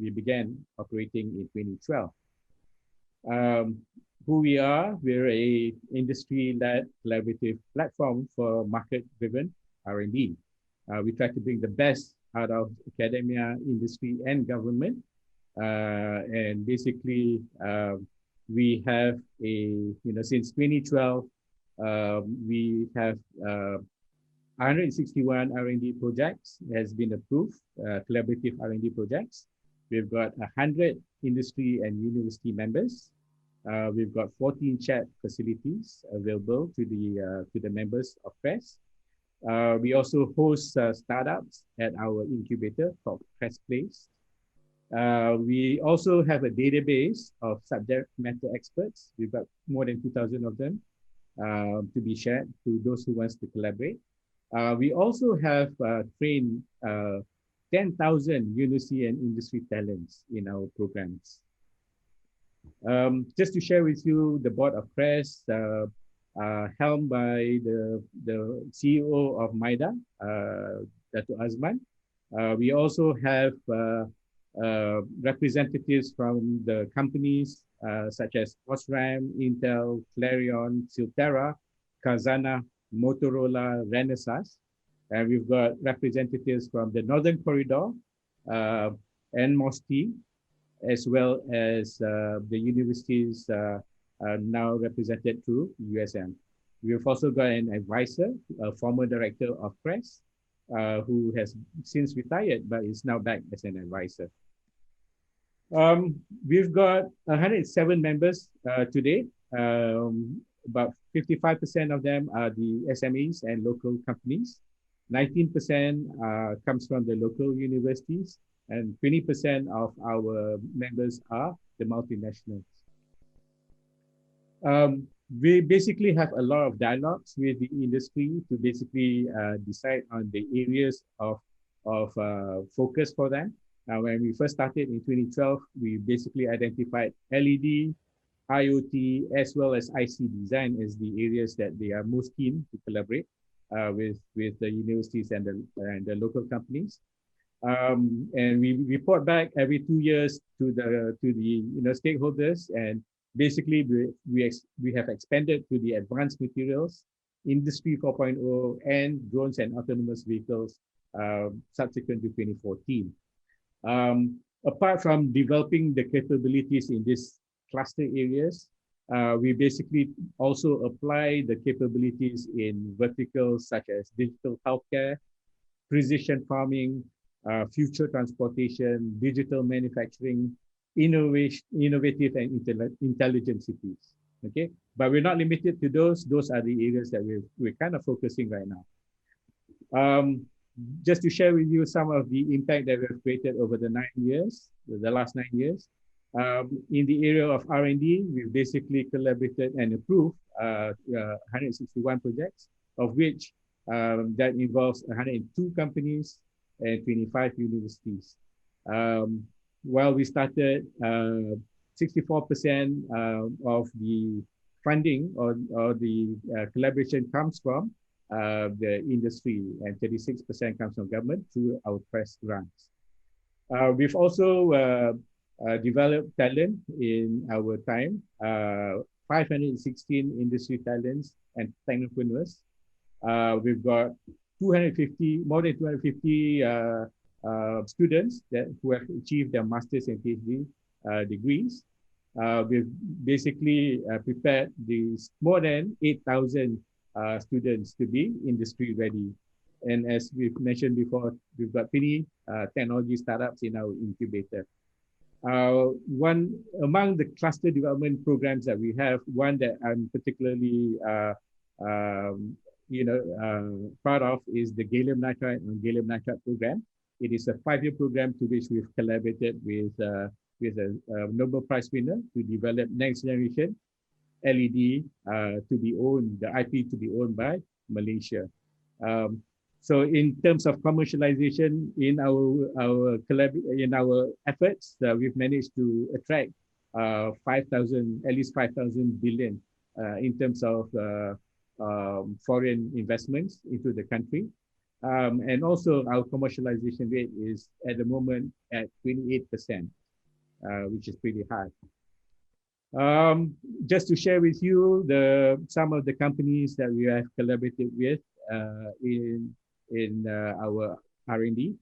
began operating in 2012. Who we are, we're a industry-led collaborative platform for market-driven R&D. We try to bring the best out of academia, industry, and government. And basically, we have since 2012, we have 161 R&D projects has been approved, collaborative R&D projects. We've got 100 industry and university members. We've got 14 chat facilities available to the members of CRESS. We also host startups at our incubator called CRESS Place. We also have a database of subject matter experts. We've got more than 2,000 of them to be shared to those who wants to collaborate. We also have trained 10,000 university and industry talents in our programs. Just to share with you, the board of CRESS, helmed by the CEO of MIDA, Dr. Azman. We also have representatives from the companies such as Osram, Intel, Clarion, Silterra, Kazana, Motorola, Renesas. And we've got representatives from the Northern Corridor and MOSTI, as well as the universities are now represented through USM. We've also got an advisor, a former director of CRESS, who has since retired, but is now back as an advisor. We've got 107 members today. About 55% of them are the SMEs and local companies. 19% comes from the local universities, and 20% of our members are the multinationals. We basically have a lot of dialogues with the industry to basically decide on the areas of focus for them. When we first started in 2012, we basically identified LED, IoT, as well as IC design as the areas that they are most keen to collaborate with the universities and the local companies. And we report back every 2 years to the stakeholders, and basically we have expanded to the advanced materials, industry 4.0, and drones and autonomous vehicles subsequent to 2014. Apart from developing the capabilities in these cluster areas, we basically also apply the capabilities in verticals such as digital healthcare, precision farming, future transportation, digital manufacturing, innovative and intelligent cities. Okay, but we're not limited to those. Those are the areas that we're kind of focusing right now. Just to share with you some of the impact that we've created over the last 9 years. In the area of R&D, we've basically collaborated and approved 161 projects, of which that involves 102 companies and 25 universities. While we started, 64% of the funding or the collaboration comes from the industry, and 36% comes from government through our CRESS grants. We've also developed talent in our time, 516 industry talents and technopreneurs. We've got more than 250 students who have achieved their master's and PhD degrees. We've basically prepared these more than 8,000 students to be industry ready. And as we've mentioned before, we've got 20 technology startups in our incubator. One among the cluster development programs that we have, one that I'm particularly proud of is the gallium nitride program. It is a 5-year program to which we've collaborated with a Nobel Prize winner to develop next generation LED to be owned, the IP to be owned by Malaysia. So in terms of commercialization in our efforts, we've managed to attract 5,000, at least 5,000 billion in terms of foreign investments into the country. And also our commercialization rate is at the moment at 28%, which is pretty high. Just to share with you some of the companies that we have collaborated with in our R&D.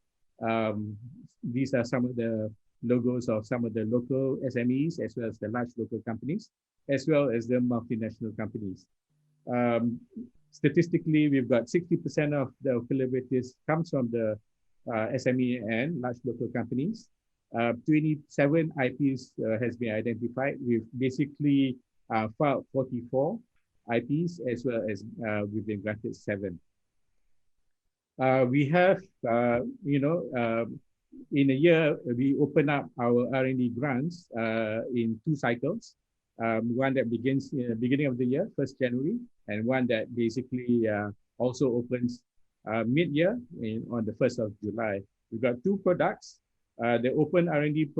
These are some of the logos of some of the local SMEs, as well as the large local companies, as well as the multinational companies. Statistically, we've got 60% of the collaborators comes from the SME and large local companies. 27 IPs has been identified. We've basically filed 44 IPs, as well as we've been granted 7. We have, in a year, we open up our R&D grants in 2 cycles. One that begins in the beginning of the year, 1st January, and one that basically also opens mid-year on the 1st of July. We've got 2 products, the open R&D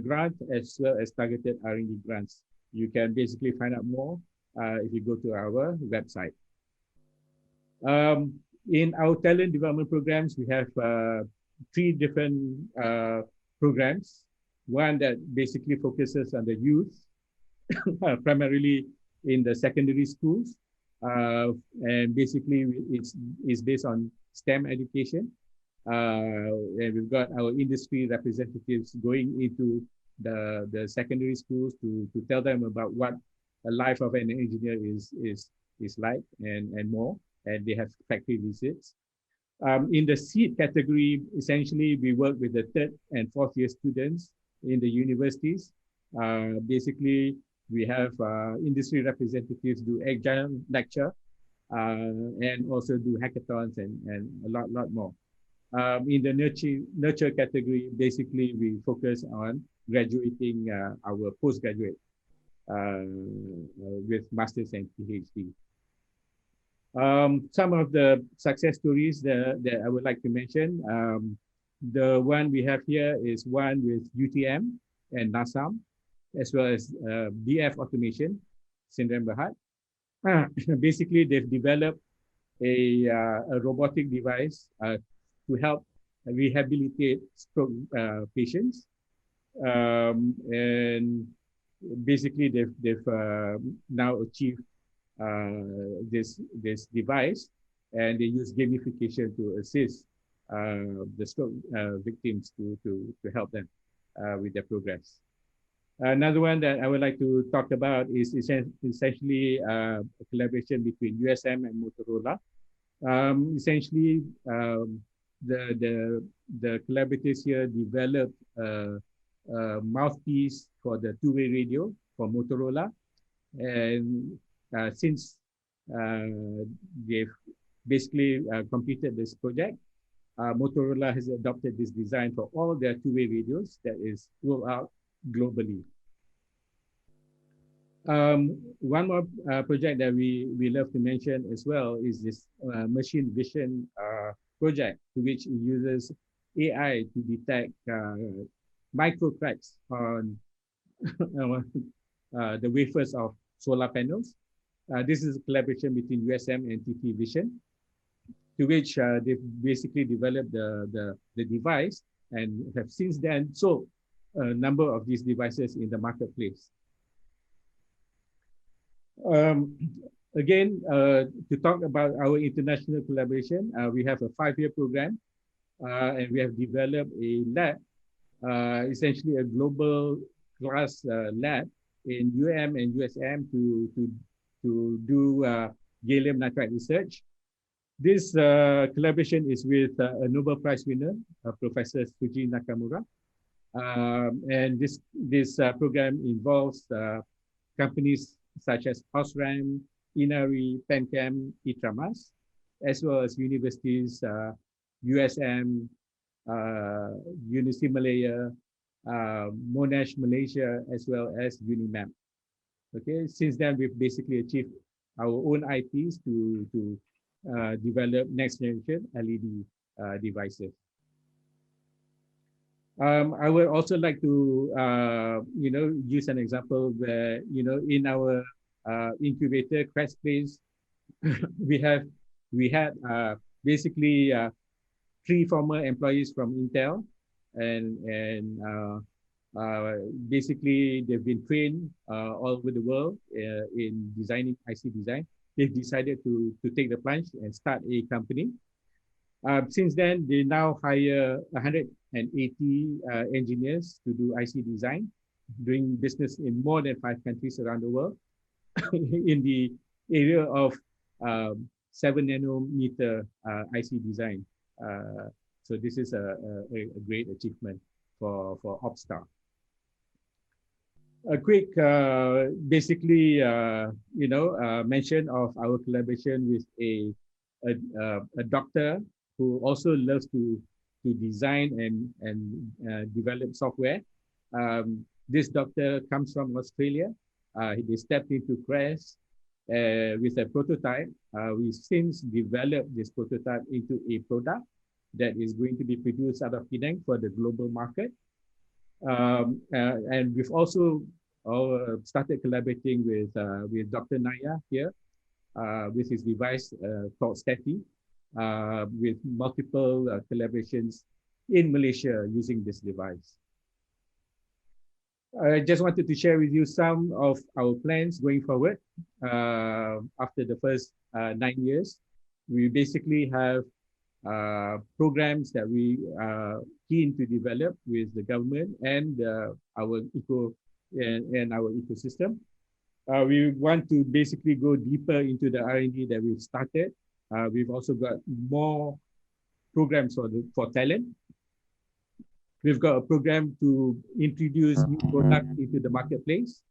grant as well as targeted R&D grants. You can basically find out more if you go to our website. In our talent development programs, we have 3 different programs. One that basically focuses on the youth, primarily in the secondary schools. And basically it's based on STEM education. And we've got our industry representatives going into the secondary schools to tell them about what a life of an engineer is like and more. And they have factory visits. In the seed category, essentially we work with the 3rd and 4th year students in the universities. Basically, we have industry representatives do agile lecture and also do hackathons and a lot more. In the nurture category, basically we focus on graduating our postgraduate with masters and PhD. Some of the success stories that I would like to mention. The one we have here is one with UTM and NASAM, as well as BF Automation, Sdn Bhd. Basically, they've developed a robotic device to help rehabilitate stroke patients. And basically, they've now achieved this device, and they use gamification to assist the stroke victims to help them with their progress. Another one that I would like to talk about is essentially a collaboration between USM and Motorola. Essentially, the collaborators here developed a mouthpiece for the 2-way radio for Motorola, and since they've basically completed this project, Motorola has adopted this design for all their 2-way radios that is rolled out globally. One more project that we love to mention as well is this machine vision project, to which it uses AI to detect micro cracks on the wafers of solar panels. This is a collaboration between USM and TT Vision, to which they've basically developed the device and have since then sold a number of these devices in the marketplace. Again, to talk about our international collaboration, we have a 5-year program, and we have developed a lab, essentially a global class lab in UM and USM to do gallium nitride research. This collaboration is with a Nobel Prize winner, Professor Suji Nakamura. And this program involves companies such as OSRAM, Inari, Pencam, ITRAMAS, as well as universities, USM, University Malaya, Monash Malaysia, as well as UNIMAP. Okay, since then we've basically achieved our own IPs to develop next generation LED devices. I would also like to, use an example where, in our incubator, Crest Place, we had basically 3 former employees from Intel, and basically they've been trained all over the world in designing IC design. They've decided to take the plunge and start a company. Since then, they now hire 180 engineers to do IC design, doing business in more than 5 countries around the world in the area of 7 nanometer IC design. So this is a great achievement for Opstar. A quick, mention of our collaboration with a doctor who also loves to design and develop software. This doctor comes from Australia. They stepped into Crest with a prototype. We since developed this prototype into a product that is going to be produced out of Penang for the global market. And we've also started collaborating with Dr. Naya here with his device called STETI, with multiple collaborations in Malaysia using this device. I just wanted to share with you some of our plans going forward. After the first 9 years, we basically have programs that we are keen to develop with the government and our ecosystem. We want to basically go deeper into the R&D that we've started. We've also got more programs for talent. We've got a program to introduce new products into the marketplace,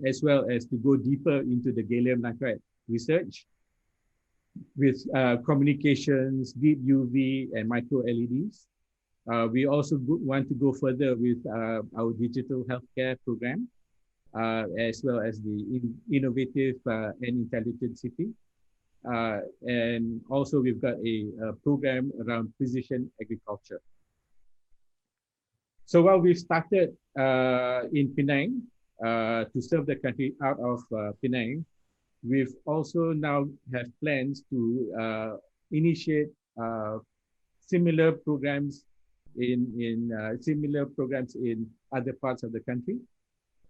as well as to go deeper into the gallium nitride research with communications, deep UV, and micro LEDs. We also want to go further with our digital healthcare program, as well as the innovative and intelligent city. And also we've got a program around precision agriculture. So while we've started in Penang to serve the country out of Penang, we've also now have plans to initiate similar programs in other parts of the country,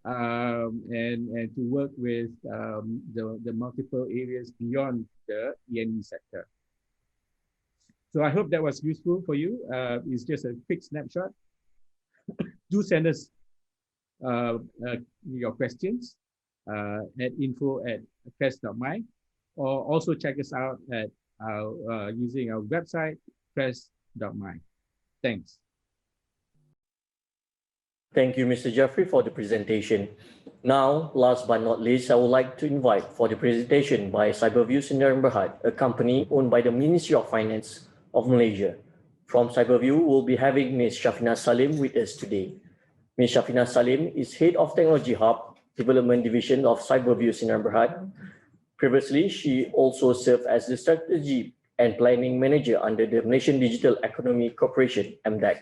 and to work with the multiple areas beyond the ENE sector. So I hope that was useful for you. It's just a quick snapshot. Do send us your questions at info@crest.my, or also check us out at using our website, crest.my. Thanks. Thank you, Mr. Jeffrey, for the presentation. Now, last but not least, I would like to invite for the presentation by Cyberview Sdn Bhd, a company owned by the Ministry of Finance of Malaysia. From Cyberview, we'll be having Ms. Shafina Salim with us today. Ms. Shafina Salim is Head of Technology Hub, Development Division of Cyberview Sdn Bhd. Previously, she also served as the Strategy and Planning Manager under the Malaysian Digital Economy Corporation, MDEC.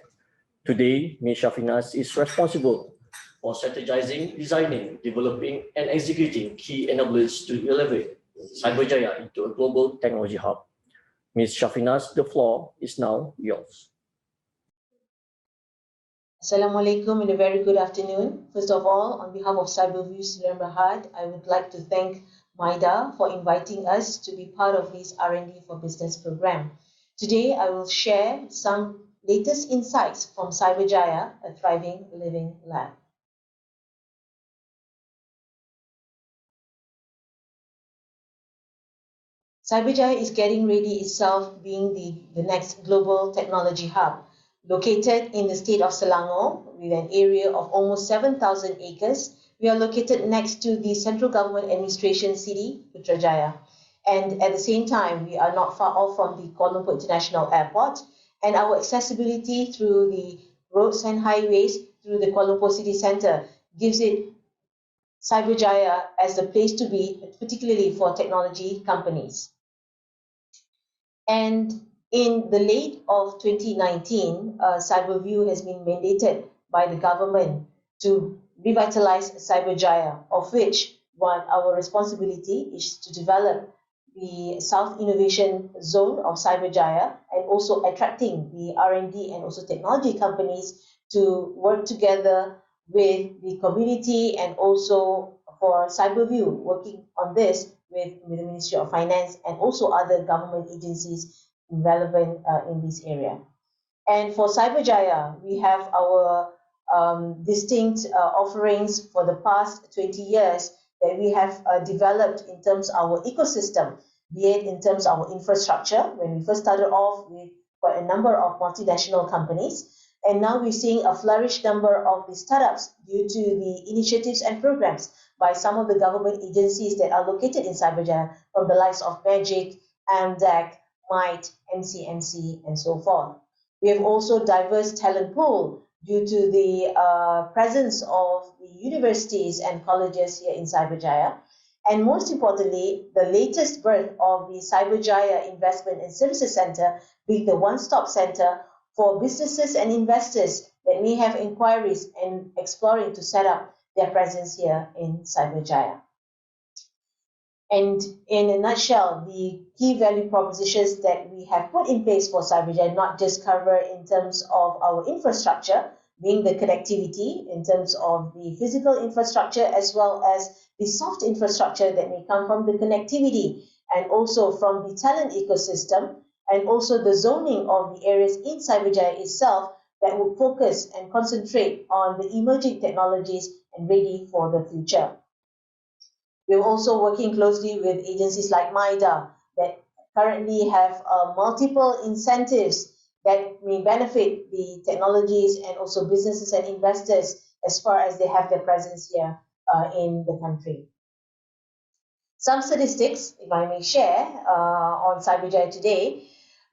Today, Ms. Shafina is responsible for strategizing, designing, developing, and executing key enablers to elevate Cyberjaya into a global technology hub. Ms. Shafina, the floor is now yours. Assalamualaikum and a very good afternoon. First of all, on behalf of Cyberview Sdn Bhd, I would like to thank MIDA for inviting us to be part of this R&D for Business program. Today, I will share some latest insights from Cyberjaya, a thriving living lab. Cyberjaya is getting ready itself being the next global technology hub. Located in the state of Selangor, with an area of almost 7,000 acres, we are located next to the central government administration city, Putrajaya. And at the same time, we are not far off from the Kuala Lumpur International Airport, and our accessibility through the roads and highways through the Kuala Lumpur City Centre gives it Cyberjaya as the place to be, particularly for technology companies. And in the late of 2019, Cyberview has been mandated by the government to revitalize Cyberjaya, of which our responsibility is to develop the South Innovation Zone of Cyberjaya and also attracting the R&D and also technology companies to work together with the community and also for Cyberview, working on this with the Ministry of Finance and also other government agencies relevant in this area. And for Cyberjaya, we have our distinct offerings for the past 20 years that we have developed in terms of our ecosystem, be it in terms of our infrastructure. When we first started off with quite a number of multinational companies, and now we're seeing a flourished number of the startups due to the initiatives and programs by some of the government agencies that are located in Cyberjaya, from the likes of Magic, AMDAC, MITE, MCMC, and so forth. We have also diverse talent pool due to the presence of the universities and colleges here in Cyberjaya. And most importantly, the latest birth of the Cyberjaya Investment and Services Center, being the one-stop center for businesses and investors that may have inquiries and exploring to set up their presence here in Cyberjaya. And in a nutshell, the key value propositions that we have put in place for Cyberjaya not just cover in terms of our infrastructure, being the connectivity in terms of the physical infrastructure, as well as the soft infrastructure that may come from the connectivity and also from the talent ecosystem, and also the zoning of the areas in Cyberjaya itself that will focus and concentrate on the emerging technologies and ready for the future. We're also working closely with agencies like MIDA that currently have multiple incentives that may benefit the technologies and also businesses and investors as far as they have their presence here in the country. Some statistics, if I may share, on Cyberjaya today.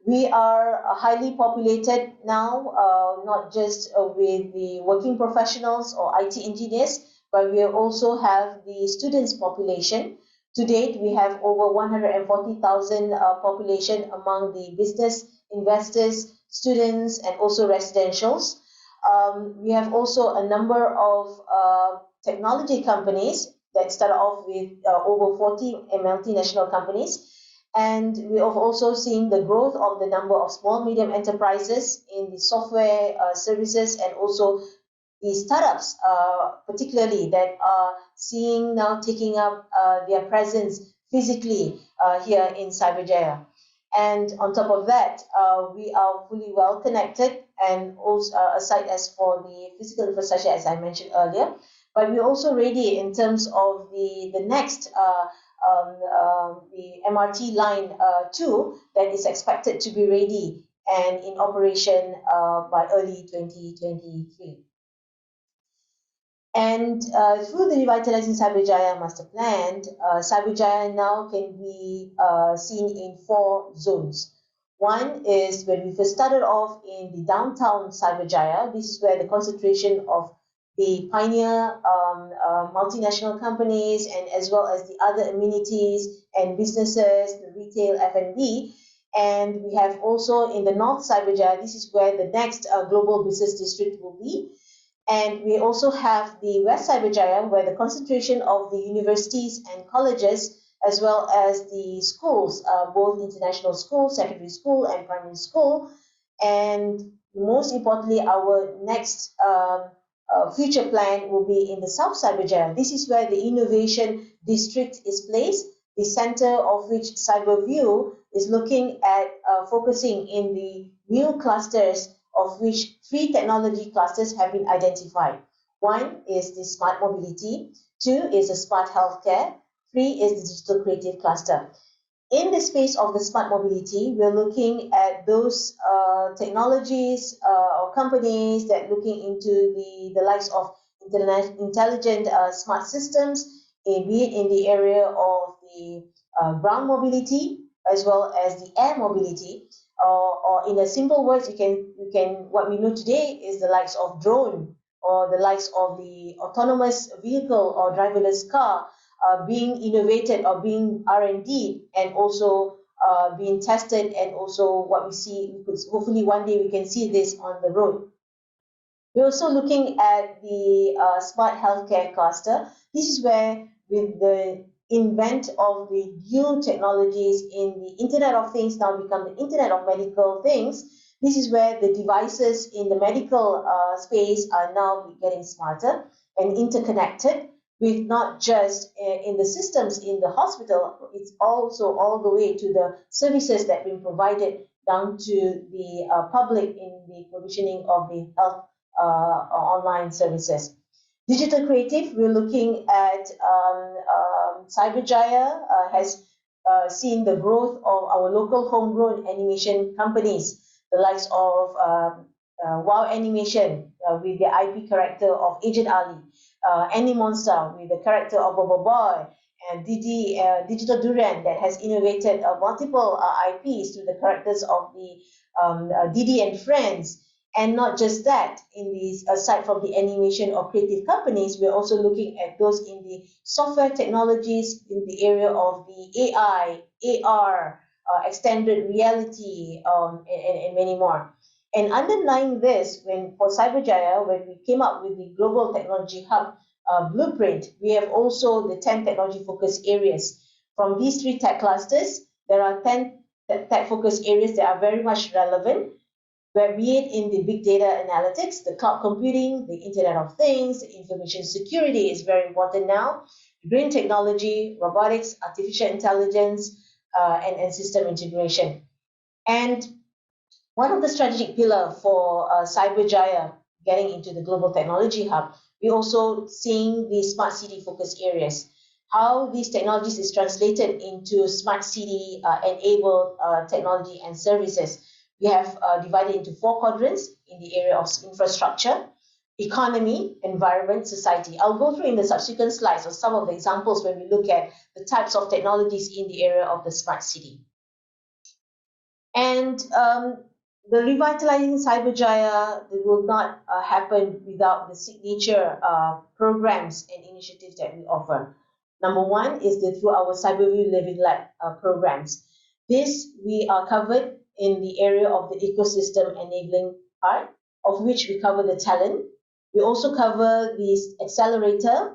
We are highly populated now, not just with the working professionals or IT engineers, but we also have the students population. To date, we have over 140,000 population among the business investors, students, and also residentials. We have also a number of technology companies that started off with over 40 multinational companies. And we have also seen the growth of the number of small, medium enterprises in the software services and also the startups, particularly that are seeing now taking up their presence physically here in Cyberjaya. And on top of that, we are fully well connected, and also aside as for the physical infrastructure, as I mentioned earlier, but we're also ready in terms of the next the MRT line 2 that is expected to be ready and in operation by early 2023. And through the Revitalizing Cyberjaya Master Plan, Cyberjaya now can be seen in 4 zones. One is when we first started off in the downtown Cyberjaya. This is where the concentration of the pioneer multinational companies and as well as the other amenities and businesses, the retail, F&B. And we have also in the North Cyberjaya, this is where the next global business district will be. And we also have the West Cyberjaya, where the concentration of the universities and colleges, as well as the schools, both international schools, secondary school, and primary school. And most importantly, our next future plan will be in the South Cyberjaya. This is where the innovation district is placed, the center of which Cyberview is looking at focusing in the new clusters, of which 3 technology clusters have been identified. 1 is the smart mobility, 2 is the smart healthcare, 3 is the digital creative cluster. In the space of the smart mobility, we're looking at those technologies or companies that looking into the likes of intelligent smart systems, be it in the area of the ground mobility as well as the air mobility. Or in a simple words, what we know today is the likes of drone or the likes of the autonomous vehicle or driverless car being innovated or being R&D and also being tested, and also what we see, hopefully one day we can see this on the road. We're also looking at the smart healthcare cluster. This is where, with the invent of the new technologies in the Internet of Things, now become the Internet of Medical Things, this is where the devices in the medical space are now getting smarter and interconnected, with not just in the systems in the hospital, it's also all the way to the services that have been provided down to the public in the provisioning of the health online services. Digital creative, we're looking at Cyberjaya has seen the growth of our local homegrown animation companies, the likes of Wow Animation with the IP character of Agent Ali, Animonster with the character of Bobo Boy, and Digital Durian that has innovated multiple IPs to the characters of the Didi and Friends. And not just that, in these, aside from the animation or creative companies, we're also looking at those in the software technologies in the area of the AI, AR, extended reality, and many more. And underlying this, for Cyberjaya, when we came up with the Global Technology Hub blueprint, we have also the 10 technology focus areas. From these 3 tech clusters, there are 10 tech focus areas that are very much relevant, where be it in the big data analytics, the cloud computing, the Internet of Things, the information security is very important now, green technology, robotics, artificial intelligence, and system integration. And one of the strategic pillars for Cyberjaya getting into the Global Technology Hub, we're also seeing the smart city focus areas. How these technologies is translated into smart city enabled technology and services. We have divided into 4 quadrants in the area of infrastructure, economy, environment, society. I'll go through in the subsequent slides of some of the examples when we look at the types of technologies in the area of the smart city. And the revitalizing Cyberjaya will not happen without the signature programs and initiatives that we offer. Number 1 is through our CyberView Living Lab programs. This we are covered in the area of the ecosystem enabling part, of which we cover the talent. We also cover the accelerator.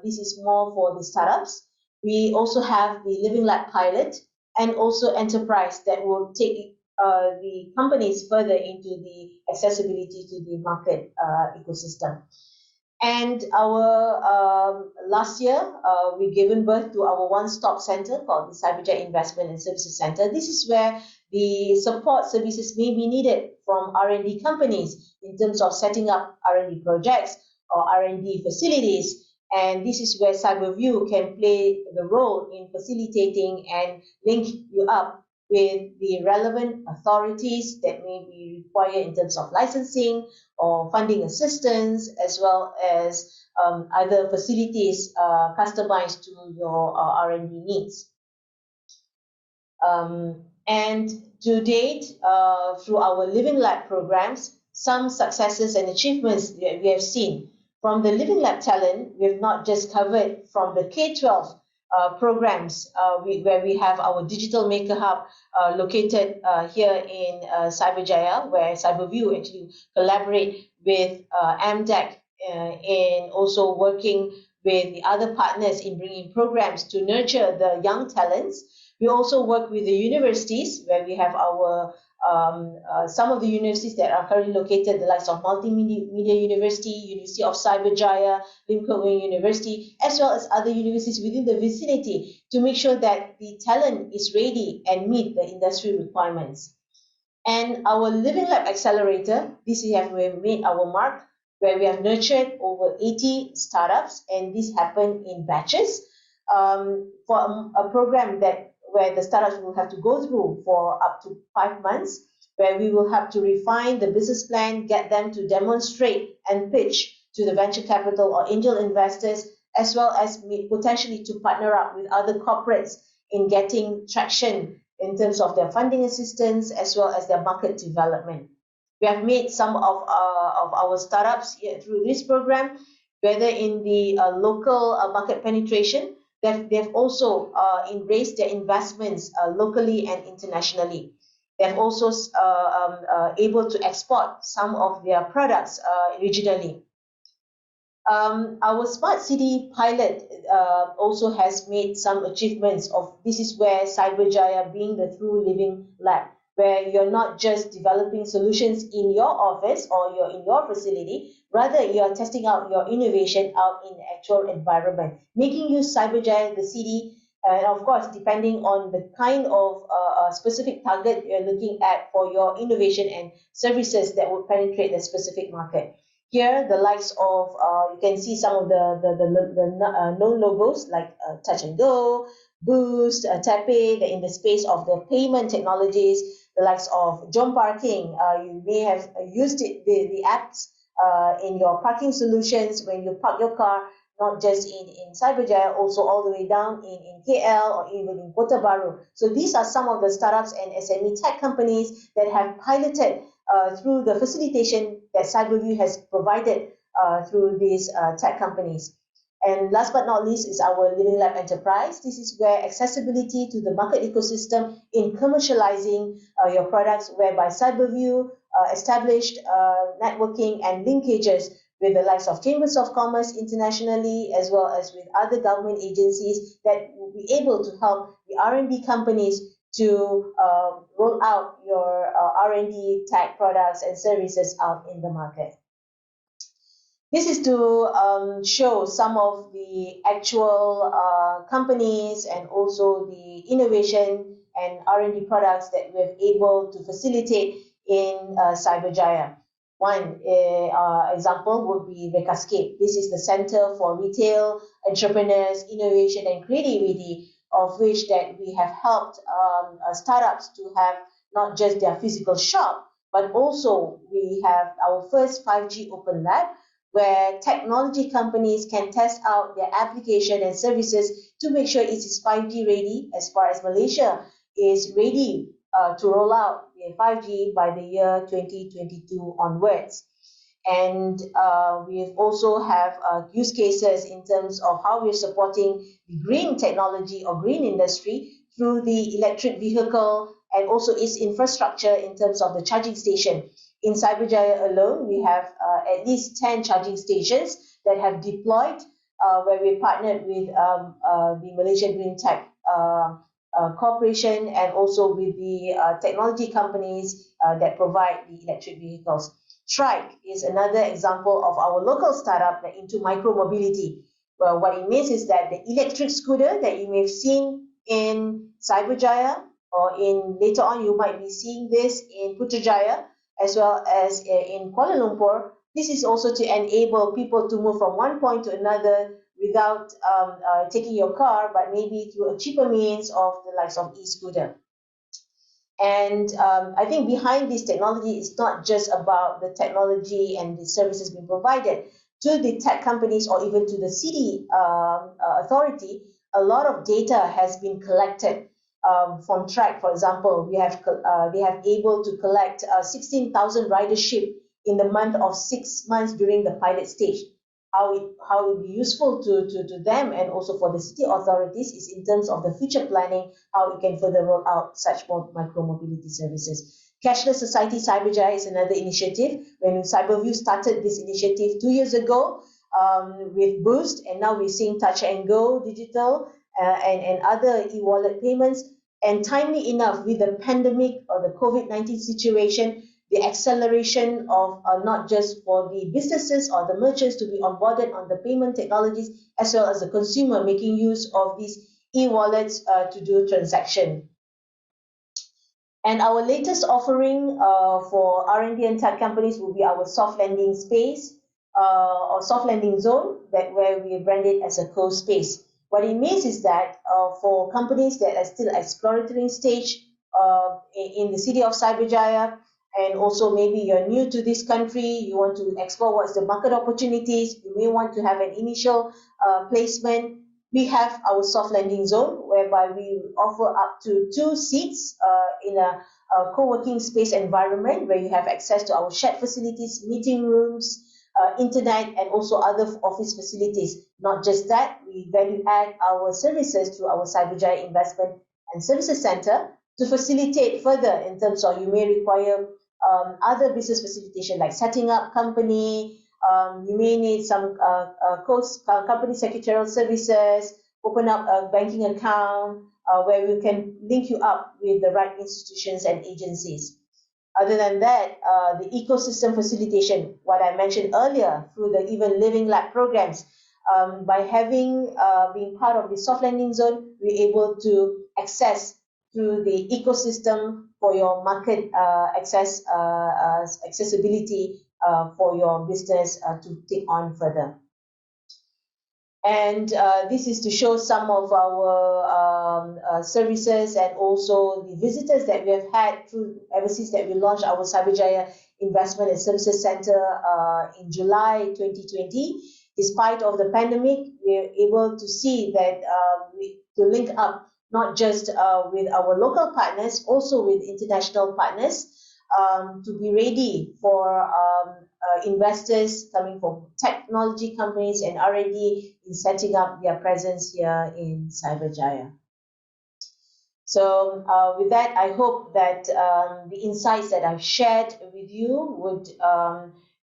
This is more for the startups. We also have the Living Lab pilot, and also enterprise that will take the companies further into the accessibility to the market ecosystem. And our last year, we've given birth to our one-stop center called the Cyberjaya Investment and Services Center. This is where the support services may be needed from R&D companies in terms of setting up R&D projects or R&D facilities. And this is where CyberView can play the role in facilitating and link you up with the relevant authorities that may be required in terms of licensing or funding assistance, as well as other facilities customized to your R&D needs. And to date, through our Living Lab programs, some successes and achievements that we have seen. From the Living Lab talent, we have not just covered from the K-12 programs where we have our Digital Maker Hub located here in Cyberjaya, where CyberView actually collaborate with AMDEC in also working with the other partners in bringing programs to nurture the young talents. We also work with the universities, where we have our some of the universities that are currently located, the likes of Multimedia University, University of Cyberjaya, Lim Kok Wing University, as well as other universities within the vicinity, to make sure that the talent is ready and meet the industry requirements. And our Living Lab Accelerator, this we have made our mark, where we have nurtured over 80 startups, and this happened in batches for a program where the startups will have to go through for up to 5 months, where we will have to refine the business plan, get them to demonstrate and pitch to the venture capital or angel investors, as well as potentially to partner up with other corporates in getting traction in terms of their funding assistance, as well as their market development. We have made some of our startups through this program, whether in the local market penetration, they've also embraced their investments locally and internationally. They're also able to export some of their products regionally. Our smart city pilot also has made some achievements of this is where Cyberjaya being the true living lab, where you're not just developing solutions in your office or in your facility, rather you're testing out your innovation out in the actual environment, making use Cyberjaya, the city, and of course, depending on the kind of specific target you're looking at for your innovation and services that would penetrate the specific market. Here, the likes of, you can see some of the known logos like Touch and Go, Boost, Tappay, in the space of the payment technologies, the likes of Jom Parking. You may have used the apps in your parking solutions when you park your car, not just in Cyberjaya, also all the way down in KL or even in Kota Baru. So these are some of the startups and SME tech companies that have piloted through the facilitation that Cyberview has provided through these tech companies. And last but not least is our Living Lab Enterprise. This is where accessibility to the market ecosystem in commercializing your products, whereby Cyberview established networking and linkages with the likes of Chambers of Commerce internationally, as well as with other government agencies that will be able to help the R&D companies to roll out your R&D tech products and services out in the market. This is to show some of the actual companies and also the innovation and R&D products that we're able to facilitate in Cyberjaya. One example would be Recascape. This is the Center for Retail Entrepreneurs, Innovation and Creativity, of which that we have helped startups to have not just their physical shop, but also we have our first 5G open lab, where technology companies can test out their application and services to make sure it is 5G ready, as far as Malaysia is ready to roll out the 5G by the year 2022 onwards. And we also have use cases in terms of how we're supporting the green technology or green industry through the electric vehicle and also its infrastructure in terms of the charging station. In Cyberjaya alone, we have at least 10 charging stations that have deployed, where we partnered with the Malaysian Green Tech Corporation and also with the technology companies that provide the electric vehicles. Trike is another example of our local startup that into micro-mobility. Well, what it means is that the electric scooter that you may have seen in Cyberjaya, or in later on you might be seeing this in Putrajaya, as well as in Kuala Lumpur. This is also to enable people to move from one point to another without taking your car, but maybe through a cheaper means of the likes of e-scooter. And I think behind this technology, it's not just about the technology and the services being provided to the tech companies or even to the city authority. A lot of data has been collected from Track, for example. They have able to collect 16,000 ridership in the month of 6 months during the pilot stage. How it will be useful to them and also for the city authorities is in terms of the future planning, how we can further roll out such micro-mobility services. Cashless Society Cyberjaya is another initiative. When Cyberview started this initiative 2 years ago with Boost, and now we're seeing Touch and Go Digital and other e-wallet payments. And timely enough, with the pandemic or the COVID-19 situation, the acceleration of not just for the businesses or the merchants to be onboarded on the payment technologies, as well as the consumer making use of these e-wallets to do transaction. And our latest offering for R&D and tech companies will be our soft landing space or soft landing zone, where we brand it as a co-space. What it means is that for companies that are still exploratory stage in the city of Cyberjaya, and also maybe you're new to this country, you want to explore what's the market opportunities, you may want to have an initial placement. We have our soft landing zone, whereby we offer up to 2 seats in a co-working space environment where you have access to our shared facilities, meeting rooms, internet, and also other office facilities. Not just that, we value add our services through our Cyberjaya Investment and Services Center to facilitate further in terms of you may require other business facilitation like setting up company, you may need some company secretarial services, open up a banking account where we can link you up with the right institutions and agencies. Other than that, the ecosystem facilitation, what I mentioned earlier, through the Even Living Lab programs, by having being part of the soft landing zone, we're able to access through the ecosystem for your market accessibility for your business to take on further. And this is to show some of our services and also the visitors that we have had through ever since that we launched our Cyberjaya Investment and Services Center in July 2020. Despite of the pandemic, we're able to see that to link up not just with our local partners, also with international partners, to be ready for investors coming from technology companies and R&D in setting up their presence here in Cyberjaya. So with that, I hope that the insights that I've shared with you would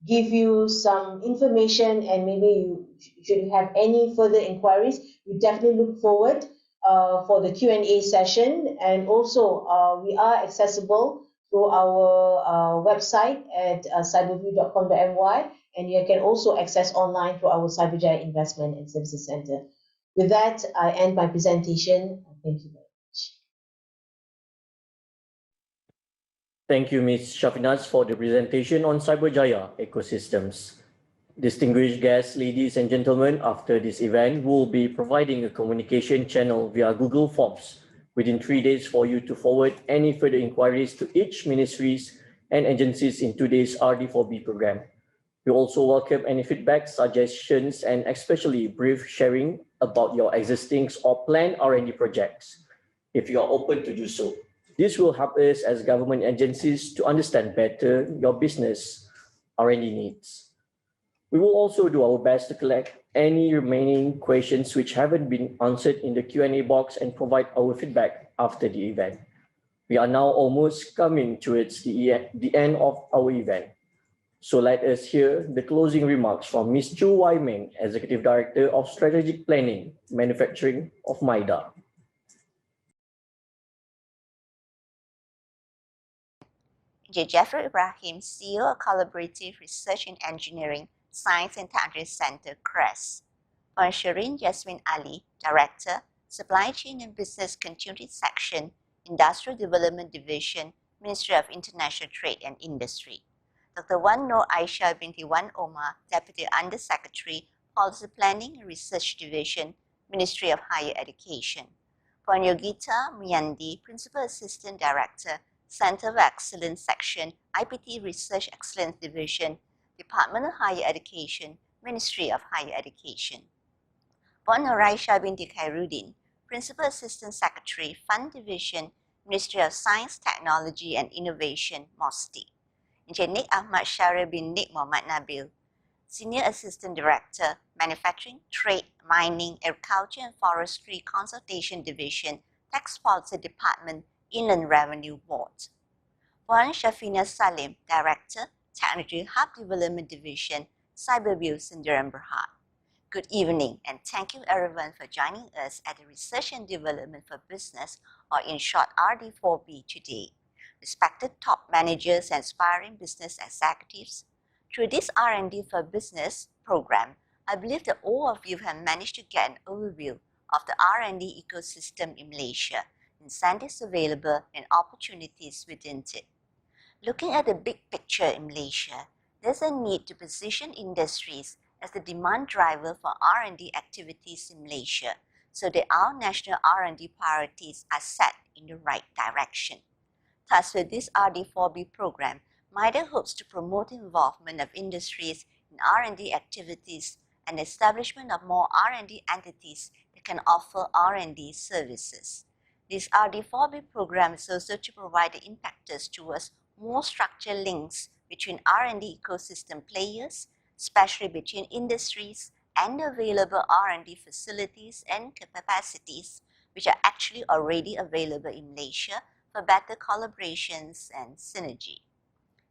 give you some information, and maybe you should have any further inquiries. We definitely look forward for the Q&A session, and also we are accessible through our website at cyberview.com.my, and you can also access online through our Cyberjaya Investment and Services Center. With that, I end my presentation. Thank you very much. Thank you, Ms. Shafinaz, for the presentation on Cyberjaya ecosystems. Distinguished guests, ladies and gentlemen, after this event, we'll be providing a communication channel via Google Forms within 3 days for you to forward any further inquiries to each ministries and agencies in today's RD4B program. We also welcome any feedback, suggestions, and especially brief sharing about your existing or planned R&D projects, if you are open to do so. This will help us as government agencies to understand better your business R&D needs. We will also do our best to collect any remaining questions which haven't been answered in the Q&A box and provide our feedback after the event. We are now almost coming towards the end of our event. So let us hear the closing remarks from Ms. Chu Wai Meng, Executive Director of Strategic Planning, Manufacturing of MIDA. Engineer Jeffrey Ibrahim, CEO of Collaborative Research and Engineering, Science and Technology Center, CRES. Puan Shireen Yasmin Ali, Director, Supply Chain and Business Continuity Section, Industrial Development Division, Ministry of International Trade and Industry. Dr. Wan Noor Aisha binti Wan Omar, Deputy Under-Secretary, Policy Planning and Research Division, Ministry of Higher Education. Puan Yogita Muyandi, Principal Assistant Director, Center of Excellence Section, IPT Research Excellence Division, Department of Higher Education, Ministry of Higher Education. Puan Noraisha binti Khairuddin, Principal Assistant Secretary, Fund Division, Ministry of Science, Technology and Innovation, MOSTI. Engineer Nik Ahmad Syaril bin Nik Muhammad Nabil, Senior Assistant Director, Manufacturing, Trade, Mining, Agriculture and Forestry Consultation Division, Tax Policy Department, Inland Revenue Board. Puan Shafina Salim, Director, Technology Hub Development Division, Cyberview Sendirian Berhad. Good evening, and thank you everyone for joining us at the Research and Development for Business, or in short RD4B today. Respected top managers and aspiring business executives, through this R&D for Business program, I believe that all of you have managed to get an overview of the R&D ecosystem in Malaysia, incentives available and opportunities within it. Looking at the big picture in Malaysia, there's a need to position industries as the demand driver for R&D activities in Malaysia, so that our national R&D priorities are set in the right direction. Thus, with this RD4B program, MIDA hopes to promote involvement of industries in R&D activities and establishment of more R&D entities that can offer R&D services. This RD4B program is also to provide the impactors towards more structured links between R&D ecosystem players, especially between industries and available R&D facilities and capacities, which are actually already available in Malaysia for better collaborations and synergy.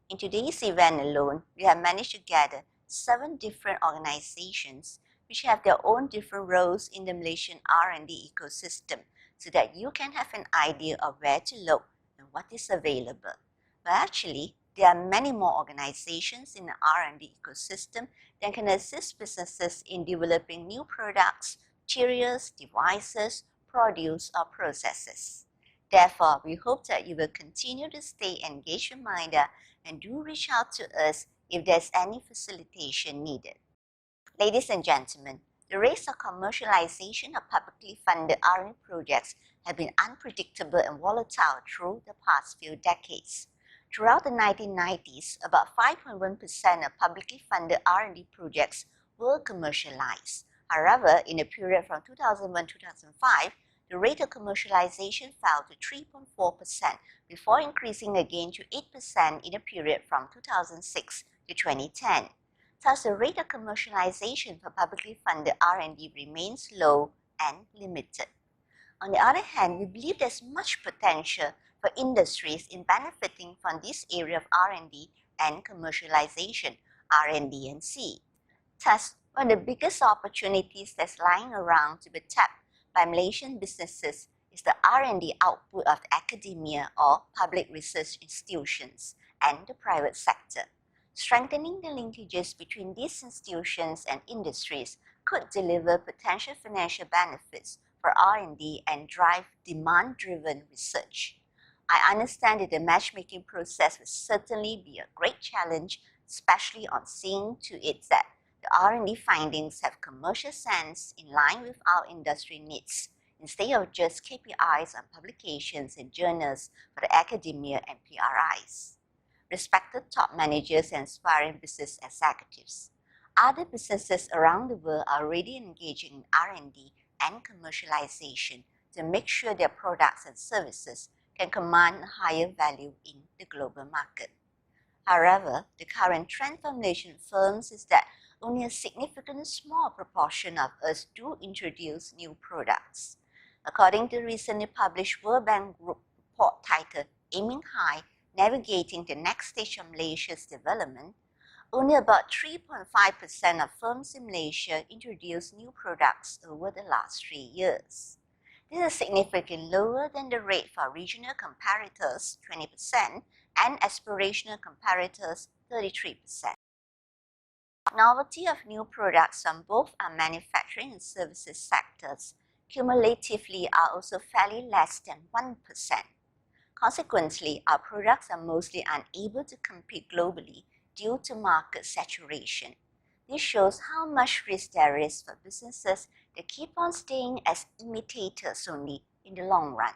In today's event alone, we have managed to gather 7 different organizations which have their own different roles in the Malaysian R&D ecosystem so that you can have an idea of where to look and what is available. But actually, there are many more organizations in the R&D ecosystem that can assist businesses in developing new products, materials, devices, produce, or processes. Therefore, we hope that you will continue to stay engaged with MIDA and do reach out to us if there's any facilitation needed. Ladies and gentlemen, the rates of commercialization of publicly funded R&D projects have been unpredictable and volatile through the past few decades. Throughout the 1990s, about 5.1% of publicly funded R&D projects were commercialized. However, in the period from 2001-2005, the rate of commercialization fell to 3.4% before increasing again to 8% in the period from 2006 to 2010. Thus, the rate of commercialization for publicly funded R&D remains low and limited. On the other hand, we believe there's much potential for industries in benefiting from this area of R&D and commercialization, R&D and C. Thus, one of the biggest opportunities that's lying around to be tapped by Malaysian businesses is the R&D output of academia or public research institutions and the private sector. Strengthening the linkages between these institutions and industries could deliver potential financial benefits for R&D and drive demand-driven research. I understand that the matchmaking process will certainly be a great challenge, especially on seeing to it that the R&D findings have commercial sense in line with our industry needs, instead of just KPIs on publications in journals for the academia and PRIs. Respected top managers and aspiring business executives, other businesses around the world are already engaging in R&D and commercialization to make sure their products and services can command a higher value in the global market. However, the current trend for Malaysian firms is that only a significant small proportion of us do introduce new products. According to the recently published World Bank Group report titled Aiming High, Navigating the Next Stage of Malaysia's Development, only about 3.5% of firms in Malaysia introduced new products over the last 3 years. This is significantly lower than the rate for regional comparators, 20%, and aspirational comparators, 33%. Novelty of new products on both our manufacturing and services sectors cumulatively are also fairly less than 1%. Consequently, our products are mostly unable to compete globally due to market saturation. This shows how much risk there is for businesses that keep on staying as imitators only in the long run.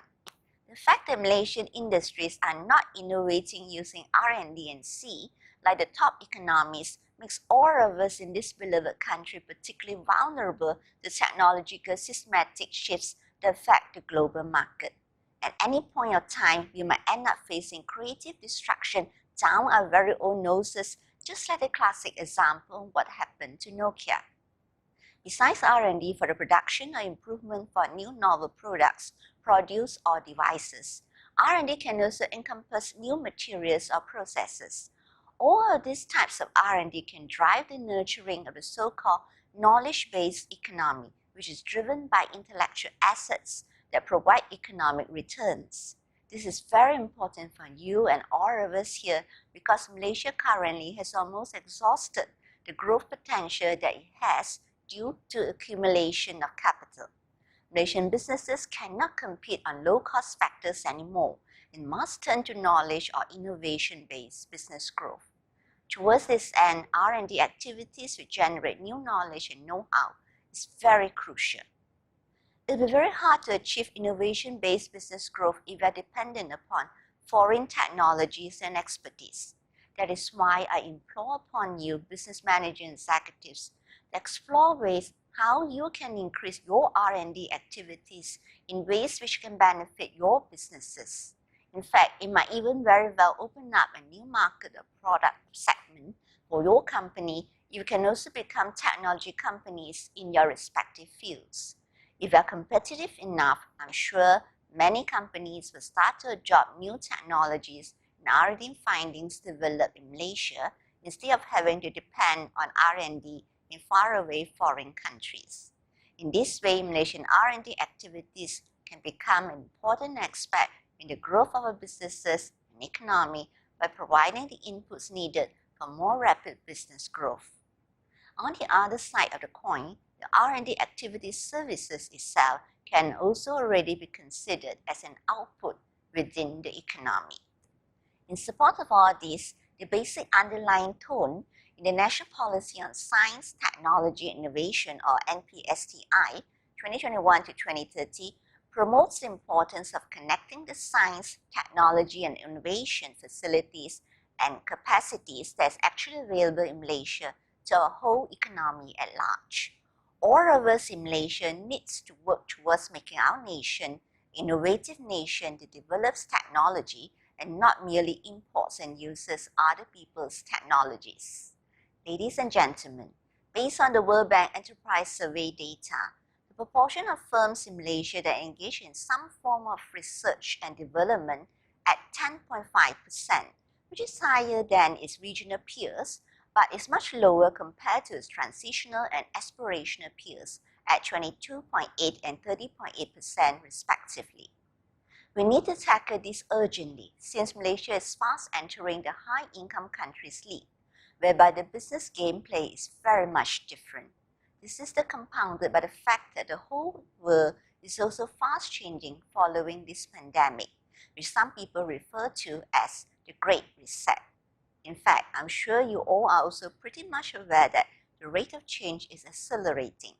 The fact that Malaysian industries are not innovating using R&D and C, like the top economies, makes all of us in this beloved country particularly vulnerable to technological systematic shifts that affect the global market. At any point of time, we might end up facing creative destruction down our very own noses, just like the classic example of what happened to Nokia. Besides R&D for the production or improvement for new novel products, produce or devices, R&D can also encompass new materials or processes. All of these types of R&D can drive the nurturing of the so-called knowledge-based economy, which is driven by intellectual assets that provide economic returns. This is very important for you and all of us here because Malaysia currently has almost exhausted the growth potential that it has due to accumulation of capital. Malaysian businesses cannot compete on low-cost factors anymore and must turn to knowledge or innovation-based business growth. Towards this end, R&D activities which generate new knowledge and know-how is very crucial. It will be very hard to achieve innovation-based business growth if you are dependent upon foreign technologies and expertise. That is why I implore upon you, business managers and executives, to explore ways how you can increase your R&D activities in ways which can benefit your businesses. In fact, it might even very well open up a new market or product segment for your company You can also become technology companies in your respective fields. If you are competitive enough, I'm sure many companies will start to adopt new technologies and R&D findings developed in Malaysia instead of having to depend on R&D in faraway foreign countries. In this way, Malaysian R&D activities can become an important aspect in the growth of our businesses and economy by providing the inputs needed for more rapid business growth. On the other side of the coin, the R&D activity services itself can also already be considered as an output within the economy. In support of all this, the basic underlying tone in the National Policy on Science, Technology and Innovation, or NPSTI 2021 to 2030, promotes the importance of connecting the science, technology and innovation facilities and capacities that's actually available in Malaysia to our whole economy at large. All of us in Malaysia needs to work towards making our nation an innovative nation that develops technology and not merely imports and uses other people's technologies. Ladies and gentlemen, based on the World Bank Enterprise Survey data, the proportion of firms in Malaysia that engage in some form of research and development at 10.5%, which is higher than its regional peers, but is much lower compared to its transitional and aspirational peers at 22.8 and 30.8% respectively. We need to tackle this urgently since Malaysia is fast entering the high-income countries league, whereby the business gameplay is very much different. This is compounded by the fact that the whole world is also fast changing following this pandemic, which some people refer to as the Great Reset. In fact, I'm sure you all are also pretty much aware that the rate of change is accelerating.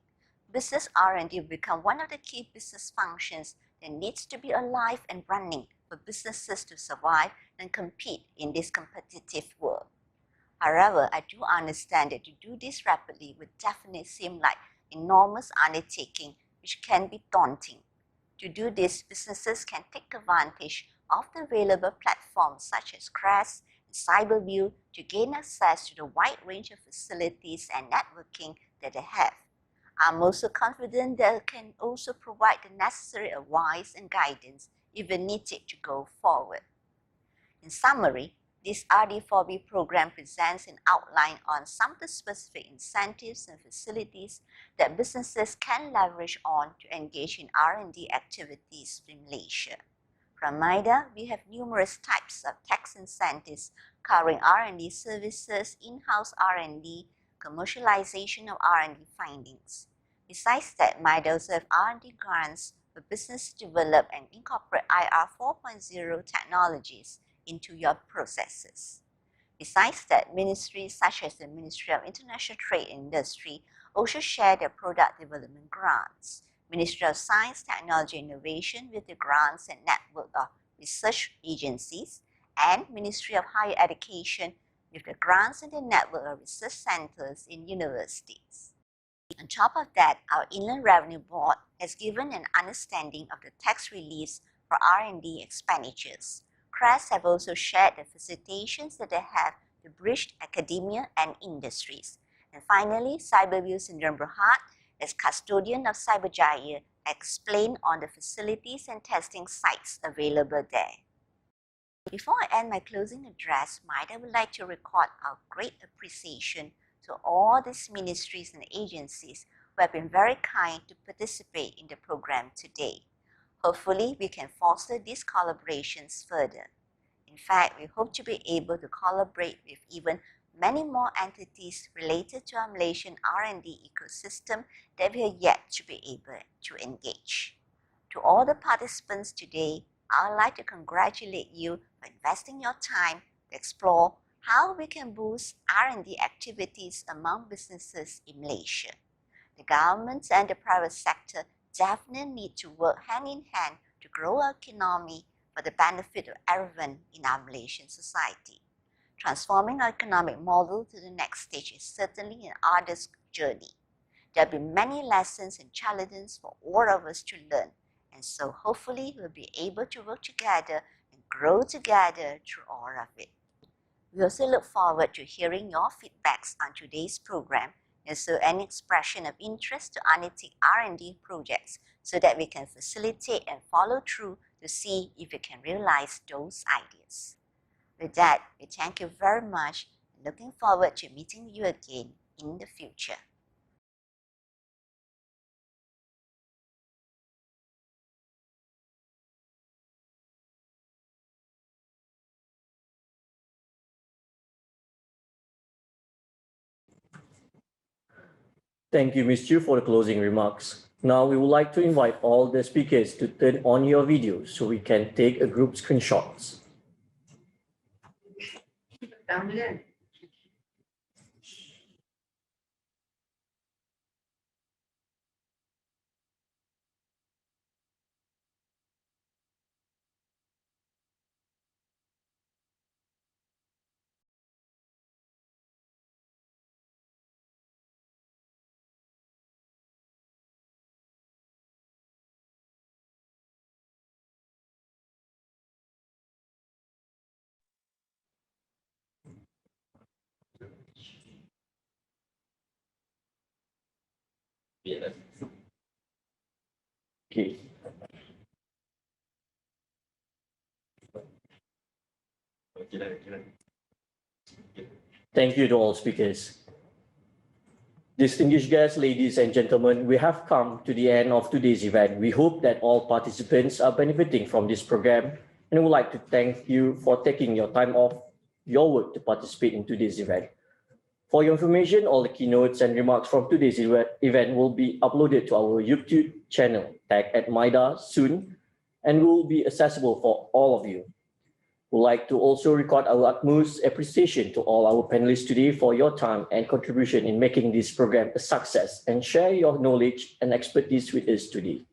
Business R&D will become one of the key business functions that needs to be alive and running for businesses to survive and compete in this competitive world. However, I do understand that to do this rapidly would definitely seem like enormous undertaking which can be daunting. To do this, businesses can take advantage of the available platforms such as CRESS and Cyberview to gain access to the wide range of facilities and networking that they have. I'm also confident that it can also provide the necessary advice and guidance if needed to go forward. In summary, this RD4B program presents an outline on some of the specific incentives and facilities that businesses can leverage on to engage in R&D activities in Malaysia. From MIDA, we have numerous types of tax incentives covering R&D services, in-house R&D, commercialization of R&D findings. Besides that, MIDA also have R&D grants for business to develop and incorporate IR 4.0 technologies into your processes. Besides that, ministries such as the Ministry of International Trade and Industry also share their product development grants. Ministry of Science, Technology and Innovation with the grants and network of research agencies, and Ministry of Higher Education with the grants and the network of research centers in universities. On top of that, our Inland Revenue Board has given an understanding of the tax reliefs for R&D expenditures. CRESS have also shared the facilitations that they have to bridge academia and industries. And finally, Cyberview Sdn Bhd, as custodian of Cyberjaya, explained on the facilities and testing sites available there. Before I end my closing address, I would like to record our great appreciation to all these ministries and agencies who have been very kind to participate in the program today. Hopefully, we can foster these collaborations further. In fact, we hope to be able to collaborate with even many more entities related to our Malaysian R&D ecosystem that we are yet to be able to engage. To all the participants today, I would like to congratulate you for investing your time to explore how we can boost R&D activities among businesses in Malaysia. The government and the private sector definitely need to work hand in hand to grow our economy for the benefit of everyone in our Malaysian society. Transforming our economic model to the next stage is certainly an arduous journey. There will be many lessons and challenges for all of us to learn, and so hopefully we'll be able to work together and grow together through all of it. We also look forward to hearing your feedbacks on today's program and so any expression of interest to undertake R&D projects so that we can facilitate and follow through to see if we can realize those ideas. With that, we thank you very much and looking forward to meeting you again in the future. Thank you, Ms. Chu, for the closing remarks. Now we would like to invite all the speakers to turn on your videos so we can take a group screenshots. Okay. Thank you to all speakers. Distinguished guests, ladies and gentlemen, we have come to the end of today's event. We hope that all participants are benefiting from this program and would like to thank you for taking your time off your work to participate in today's event. For your information, all the keynotes and remarks from today's event will be uploaded to our YouTube channel tagged at MIDA soon and will be accessible for all of you. We'd like to also record our utmost appreciation to all our panelists today for your time and contribution in making this program a success and share your knowledge and expertise with us today.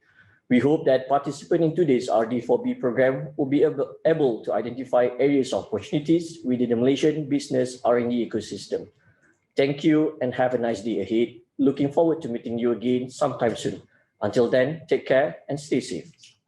We hope that participants in today's RD4B program will be able to identify areas of opportunities within the Malaysian business R&D ecosystem. Thank you and have a nice day ahead. Looking forward to meeting you again sometime soon. Until then, take care and stay safe.